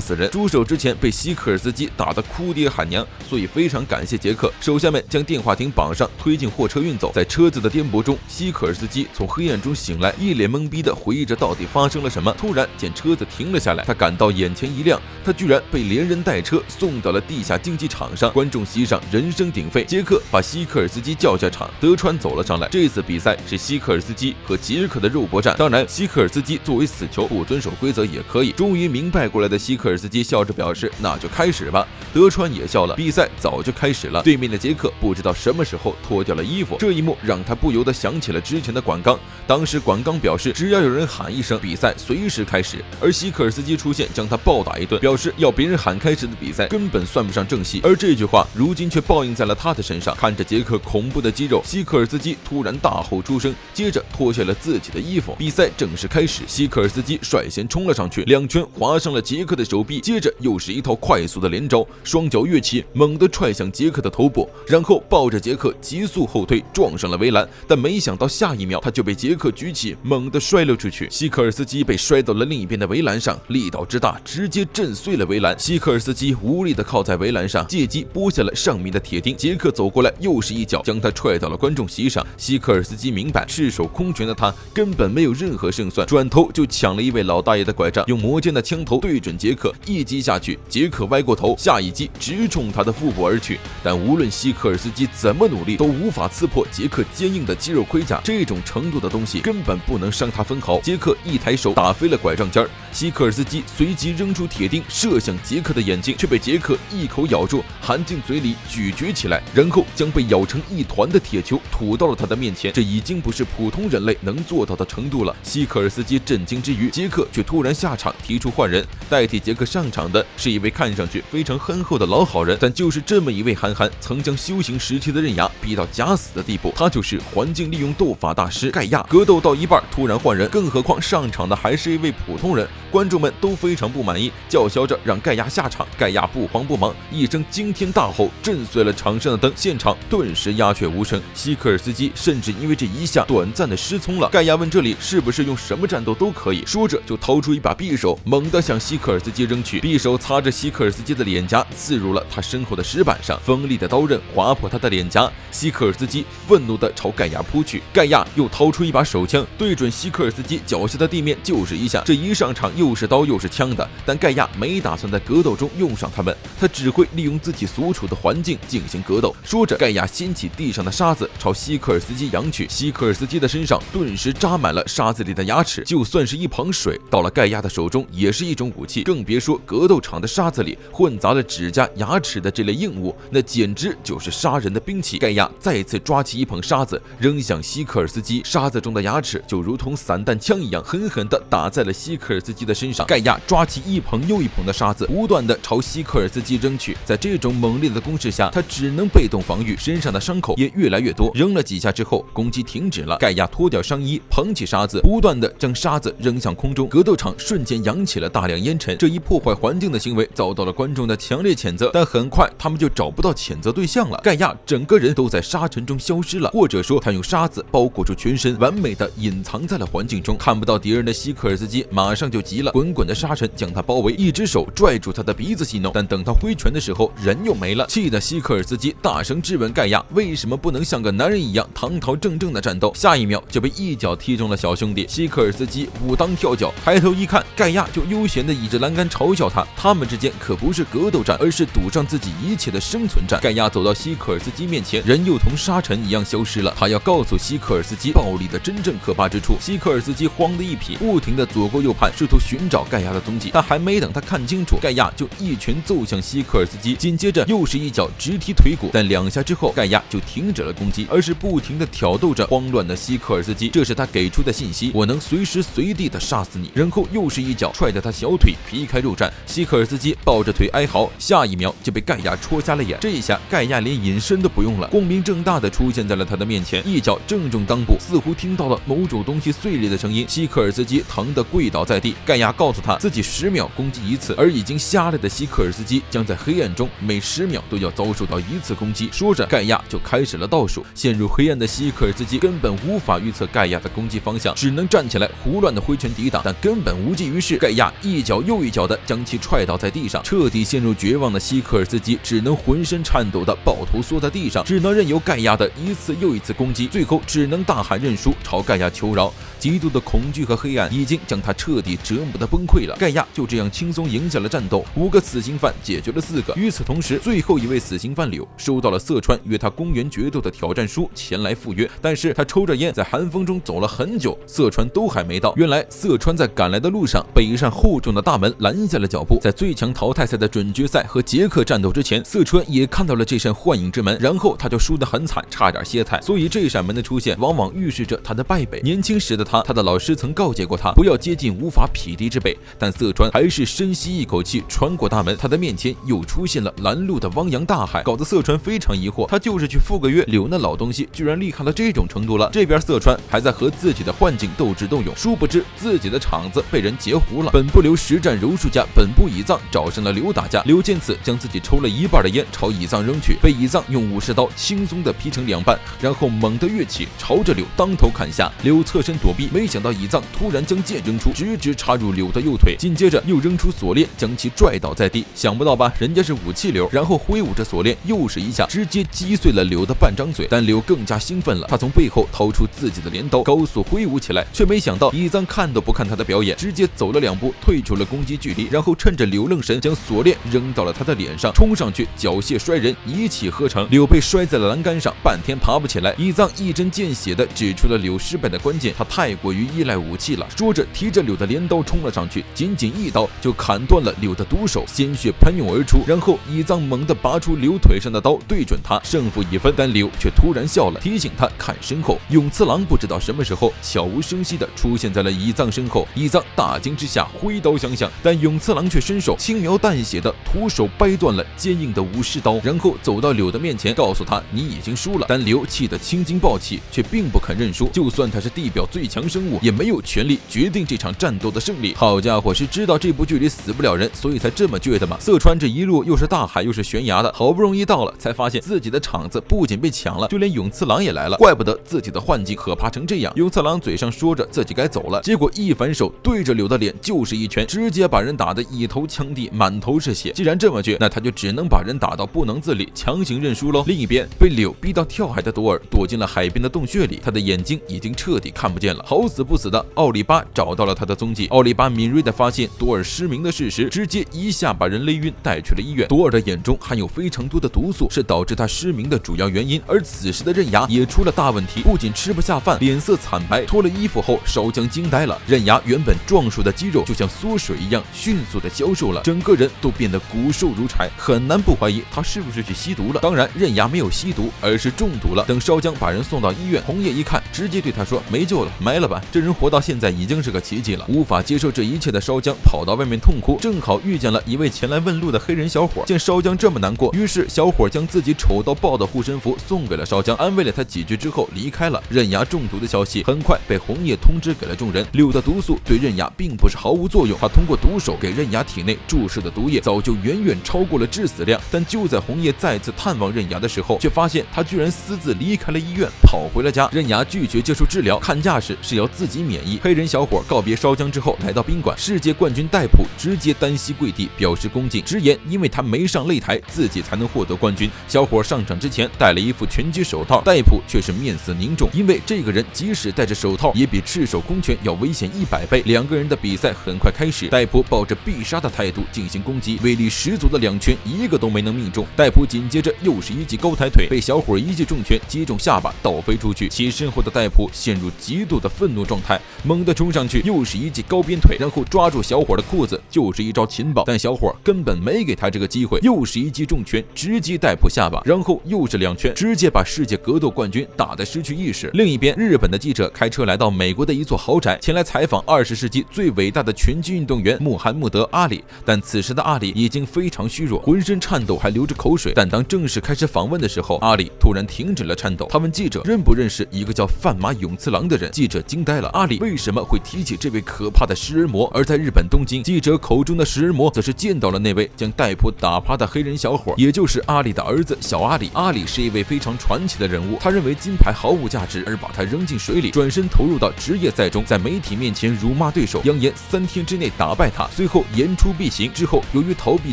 死人。朱寿之前被西科尔斯基打得哭爹喊娘，所以非常感谢杰克。手下们将电话亭绑上，推进货车运走。在车子的颠簸中，西科尔斯基从黑暗中醒来，一脸懵逼的回忆着到底发生了什么。突然见车子停了下来，他感到眼前一亮，他居然被连人带车送到了地下竞技场上。观众席上人声鼎沸，杰克把西科尔斯基叫下场，德川走了上来。这次比赛是西科尔斯基和杰克的肉搏战，当然西科尔斯基作为死囚不遵守规则也可以。终于明白过来的西科尔斯基笑着表示，那就开始吧。德川也笑了，比赛早就开始了。对面的杰克不知道什么时候脱掉了衣服，这一幕让他不由得想起了之前的管刚。当时管刚表示，只要有人喊一声，比赛随时开始，而西科尔斯基出现将他暴打一顿，表示要别人喊开始的比赛根本算不上正戏。而这句句话如今却报应在了他的身上。看着杰克恐怖的肌肉，希克尔斯基突然大吼出声，接着脱下了自己的衣服。比赛正式开始，希克尔斯基率先冲了上去，两拳划伤了杰克的手臂，接着又是一套快速的连招，双脚跃起，猛地踹向杰克的头部，然后抱着杰克急速后退，撞上了围栏。但没想到下一秒他就被杰克举起，猛地摔了出去。希克尔斯基被摔到了另一边的围栏上，力道之大，直接震碎了围栏。希克尔斯基无力地靠在围栏上，借机剥下了上面的铁钉。杰克走过来，又是一脚将他踹到了观众席上。希克尔斯基明白，赤手空拳的他根本没有任何胜算，转头就抢了一位老大爷的拐杖，用磨尖的枪头对准杰克，一击下去，杰克歪过头，下一击直冲他的腹部而去。但无论希克尔斯基怎么努力，都无法刺破杰克坚硬的肌肉盔甲，这种程度的东西根本不能伤他分毫。杰克一抬手打飞了拐杖尖儿，希克尔斯基随即扔出铁钉射向杰克的眼睛，却被杰克一口咬住，含进嘴里咀嚼起来，然后将被咬成一团的铁球吐到了他的面前。这已经不是普通人类能做到的程度了。希克尔斯基震惊之余，杰克却突然下场提出换人，代替杰克上场的是一位看上去非常憨厚的老好人。但就是这么一位憨憨，曾将修行时期的刃牙逼到假死的地步。他就是环境利用斗法大师盖亚。格斗到一半突然换人，更何况上场的还是一位普通人，观众们都非常不满意，叫嚣着让盖亚下场。盖亚不慌不忙，一声惊天大吼震碎了场上的灯，现场顿时鸦雀无声。希克尔斯基甚至因为这一下短暂的失聪了。盖亚问这里是不是用什么战斗都可以，说着就掏出一把匕首，猛地向希克尔斯基扔去。匕首擦着希克尔斯基的脸颊，刺入了他身后的石板上，锋利的刀刃划破他的脸颊。希克尔斯基愤怒地朝盖亚扑去，盖亚又掏出一把手枪，对准希克尔斯基脚下的地面就是一下。这一上场又是刀又是枪的，但盖亚没打算在格斗中用上他们，他只会利用自己所处的环境进行格斗。说着，盖亚掀起地上的沙子朝希克尔斯基扬去，希克尔斯基的身上顿时扎满了沙子里的牙齿，就算是一盆水到了盖亚的手中也是一种武器，更别说格斗场的沙子里混杂了指甲、牙齿的这类硬物，那简直就是杀人的兵器。盖亚再次抓起一捧沙子扔向希克尔斯基，沙子中的牙齿就如同散弹枪一样狠狠地打在了希克尔斯基的身上。盖亚抓起一捧又一捧的沙子，不断地朝希克尔斯基扔去。在这种猛烈的攻势下，他只能被动防御，身上的伤口也越来越多。扔了几下之后，攻击停止了。盖亚脱掉上衣，捧起沙子，不断地将沙子扔向空中。格斗场瞬间扬起了大量烟尘。这一破坏环境的行为遭到了观众的强烈谴责，但很快他们就找不到谴责对象了。盖亚整个人都在沙尘中消失了，或者说他用沙子包裹住全身，完美的隐藏在了环境中，看不到敌人的希克尔斯基马上就急了，滚滚的沙尘将他包围，一只手拽住他的鼻子戏弄，但等他挥拳的时候人又没了，气得希克尔斯基大声质问盖亚为什么不能像个男人一样堂堂正正的战斗，下一秒就被一脚踢中了小兄弟。希克尔斯基武当跳脚，抬头一看，盖亚就悠闲的倚着栏杆嘲笑他，他们之间可不是格斗战，而是赌上自己一切的生存战。盖亚走到希克尔斯基面前，人又同沙尘一样消失了，他要告诉希克尔斯基暴力的真正可怕之处。希克尔斯基慌得一匹，不停的左顾右盼，试图寻找盖亚的踪迹，但还没等他看清楚，盖亚就一拳揍向希克尔斯基，紧接着又是一脚直踢腿骨，但两下之后盖亚就停止了攻击，而是不停的挑逗着慌乱的希克尔斯基，这是他给出的信息，我能随时随地的杀死你。然后又是一脚踹得他小腿皮开肉绽，希克尔斯基抱着腿哀嚎，下一秒就被盖亚戳瞎了眼。这一下盖亚连隐身都不用了，光明正大的出现在了他的面前，一脚正中裆部，似乎听到了某种东西碎裂的声音，希克尔斯基疼得跪倒在地。盖亚告诉他自己10秒攻击一次，而已经瞎了的希克尔斯基将在黑暗中每10秒都要遭受到一次攻击。说着，盖亚就开始了倒数。陷入黑暗的希克尔斯基根本无法预测盖亚的攻击方向，只能站起来胡乱的挥拳抵挡，但根本无济于事。盖亚一脚又一脚的将其踹倒在地上，彻底陷入绝望的希克尔斯基只能浑身颤抖的抱头缩在地上，只能任由盖亚的一次又一次攻击，最后只能大喊认输，朝盖亚求饶。极度的恐惧和黑暗已经将他彻底折磨得崩溃了。盖亚就这样轻松赢下了战斗，5个死刑犯解决了4个。与此同时，最后一位死刑犯柳收到了色川约他公园决斗的挑战书，前来赴约，但是他抽着烟在寒风中走了很久，色川都还没到。原来色川在赶来的路上被一扇厚重的大门拦下了脚步。在最强淘汰赛的准决赛和杰克战斗之前，色川也看到了这扇幻影之门，然后他就输得很惨，差点歇菜。所以这扇门的出现往往预示着他的败北。年轻时的他的老师曾告诫过他不要接近无法匹敌之辈，但色川还是深吸一口气穿过大门，他的面前又出现了拦路怒的汪洋大海，搞得色川非常疑惑。他就是去赴个约，柳那老东西居然厉害到这种程度了。这边色川还在和自己的幻境斗智斗勇，殊不知自己的场子被人截胡了。本部刘实战柔术家本部乙藏找上了刘打架，刘见此将自己抽了一半的烟朝乙藏扔去，被乙藏用武士刀轻松的劈成2半，然后猛地跃起，朝着柳当头砍下。柳侧身躲避，没想到乙藏突然将剑扔出，直直插入柳的右腿，紧接着又扔出锁链将其拽倒在地。想不到吧，人家是武器流，然后挥舞着锁链又是一下，直接击碎了柳的半张嘴。但柳更加兴奋了，他从背后掏出自己的镰刀，高速挥舞起来，却没想到乙藏看都不看他的表演，直接走了2步，退出了攻击距离，然后趁着柳愣神将锁链扔到了他的脸上，冲上去缴械摔人，一气呵成。柳被摔在了栏杆上，半天爬不起来。乙藏一针见血地指出了柳失败的关键，他太过于依赖武器了。说着提着柳的镰刀冲了上去，仅仅一刀就砍断了柳的毒手，鲜血喷涌而出。然后乙藏猛地拔出柳腿上的刀，对准他，胜负已分。但柳却突然笑了，提醒他看身后。永次郎不知道什么时候悄无声息地出现在了乙藏身后，乙藏大惊之下挥刀相向，但永次郎却伸手轻描淡写的徒手掰断了坚硬的武士刀，然后走到柳的面前，告诉他你已经输了。但柳气得青筋暴起，却并不肯认输，就算他是地表最强生物，也没有权利决定这场战斗的胜利。好家伙，是知道这部剧里死不了人，所以才这么倔的吗？色川这一路又是大海又是悬崖的，好不容易到了，才发现自己的场子不仅被抢了，就连永次郎也来了，怪不得自己的幻境可怕成这样。永次郎嘴上说着自己该走了，结果一反手对着柳的脸就是一拳，直接把人打得一头枪地，满头是血。既然这么倔，那他就只能把人打到不能自理，强行认输喽。另一边，被柳逼到跳海的朵尔躲进了海边的洞穴里，他的眼睛已经彻底看不见了。好死不死的，奥利巴找到了他的踪迹。奥利巴敏锐地发现朵尔失明的事实，直接一下把人勒晕，带去了医院。朵尔的眼中含有非常多的毒素，是导致他失明的主要原因。而此时的刃牙也出了大问题，不仅吃不下饭，脸色惨白，脱了衣服后烧姜惊呆了。刃牙原本壮硕的肌肉就像缩水一样迅速的消瘦了，整个人都变得骨瘦如柴，很难不怀疑他是不是去吸毒了。当然刃牙没有吸毒，而是中毒了。等烧姜把人送到医院，红叶一看，直接对他说没救了，埋了吧。这人活到现在已经是个奇迹了。无法接受这一切的烧姜跑到外面痛哭，正好遇见了一位前来问路的黑人小伙。见烧姜这么难过，于是小伙将自己丑到爆的护身符送给了烧姜，安慰了他几句之后离开了。刃牙中毒的消息很快被红叶通知给了众人。柳的毒素对刃牙并不是毫无作用，他通过毒手给刃牙体内注射的毒液早就远远超过了致死量。但就在红叶再次探望刃牙的时候，却发现他居然私自离开了医院，跑回了家。刃牙拒绝接受治疗，看架势是要自己免疫。黑人小伙告别烧姜之后来到宾馆，世界冠军戴普直接单膝跪地表示恭敬，直言因为他没上擂台，自己才能获得冠军。小伙上场之前戴了一副拳击手套，戴普却是面色凝重，因为这个人即使戴着手套也比赤手空拳要危险100倍。两个人的比赛很快开始，戴普抱着必杀的态度进行攻击，威力十足的2拳一个都没能命中。戴普紧接着又是一记高抬腿，被小伙一记重拳击中下巴倒飞出去。起身后的戴普陷入极度的愤怒状态，猛地冲上去又是一记高鞭腿，然后抓住小伙的裤子就是一招擒抱，但小伙根本没给他这个机会，又是一记重拳直击戴普下巴，然后又是2拳，直接把世界格斗冠军打得失去意识。另一边，日本的记者开车来到美国的一座豪宅，前来采访20世纪最伟大的拳击运动员穆罕默德·阿里。但此时的阿里已经非常虚弱，浑身颤抖，还流着口水。但当正式开始访问的时候，阿里突然停止了颤抖。他问记者认不认识一个叫范马永次郎的人，记者惊呆了，阿里为什么会提起这位可怕的食人魔？而在日本东京，记者口中的食人魔则是见到了那位将戴普打趴的黑人小伙，也就是阿里的儿子小阿里。阿里是一位非常传奇的人物，他认为金牌毫无价值，而把他扔进水里，转身投入到职业赛中，在媒体面前辱骂对手，扬言3天之内打败他。随后言出必行，之后由于逃避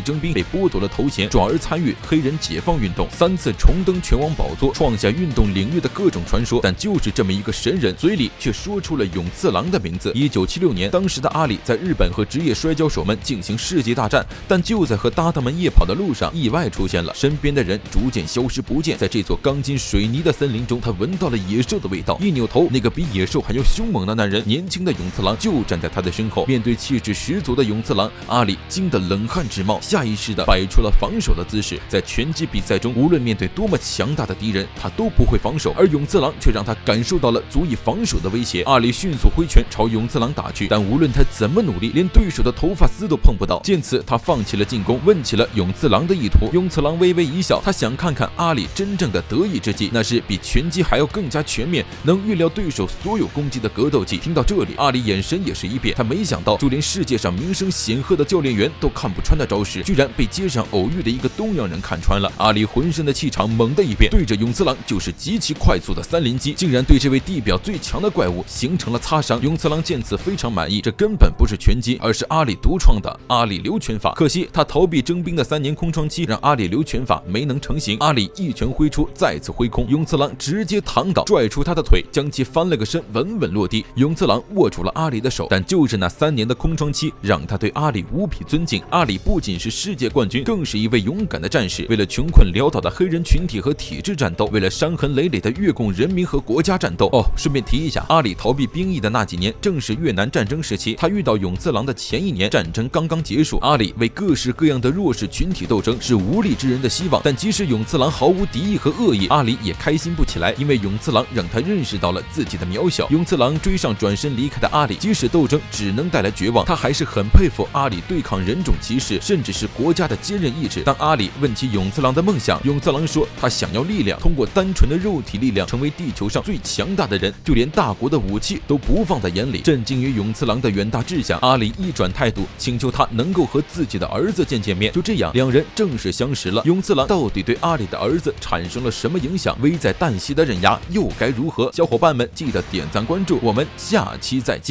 征兵被剥夺了头衔，转而参与黑人解放运动，3次重登拳王宝座，创下运动领域的各种传说。但就是这么一个神人，嘴里却说出了永次郎的名字。1976年，当时的阿里在日本和职业摔跤手们进行世纪大战，但就在和搭档们夜跑的路上，意外出现了，身边的人逐渐消失不见。在这座钢筋水泥的森林中，他闻到了野兽的味道，一扭头，那个比野兽还要凶猛的男人，年轻的永次郎就站在他的身后。面对气质十足的永次郎，阿里惊得冷汗直冒，下意识地摆出了防守的姿势。在拳击比赛中，无论面对多么强大的敌人，他都不会防守，而永次郎却让他感感受到了足以防守的威胁。阿里迅速挥拳朝永次郎打去，但无论他怎么努力，连对手的头发丝都碰不到。见此，他放弃了进攻，问起了永次郎的意图。永次郎微微一笑，他想看看阿里真正的得意之技，那是比拳击还要更加全面，能预料对手所有攻击的格斗技。听到这里，阿里眼神也是一变，他没想到就连世界上名声显赫的教练员都看不穿的招式，居然被街上偶遇的一个东洋人看穿了。阿里浑身的气场猛地一变，对着永次郎就是极其快速的三连击，竟然对这位地表最强的怪物形成了擦伤。永次郎见此非常满意，这根本不是拳击，而是阿里独创的阿里流拳法。可惜他逃避征兵的3年空窗期，让阿里流拳法没能成型。阿里一拳挥出，再次挥空，永次郎直接躺倒，拽出他的腿，将其翻了个身，稳稳落地。永次郎握住了阿里的手，但就是那3年的空窗期，让他对阿里无比尊敬。阿里不仅是世界冠军，更是一位勇敢的战士，为了穷困潦倒的黑人群体和体制战斗，为了伤痕累累的越共人民和国家战斗。顺便提一下，阿里逃避兵役的那几年正是越南战争时期，他遇到永次郎的前1年，战争刚刚结束。阿里为各式各样的弱势群体斗争，是无力之人的希望。但即使永次郎毫无敌意和恶意，阿里也开心不起来，因为永次郎让他认识到了自己的渺小。永次郎追上转身离开的阿里，即使斗争只能带来绝望，他还是很佩服阿里对抗人种歧视，甚至是国家的坚韧意志。当阿里问起永次郎的梦想，永次郎说他想要力量，通过单纯的肉体力量成为地球上最强大的人，就连大国的武器都不放在眼里。震惊于永次郎的远大志向，阿里一转态度，请求他能够和自己的儿子见面。就这样，两人正式相识了。永次郎到底对阿里的儿子产生了什么影响？危在旦夕的刃牙又该如何？小伙伴们记得点赞关注，我们下期再见。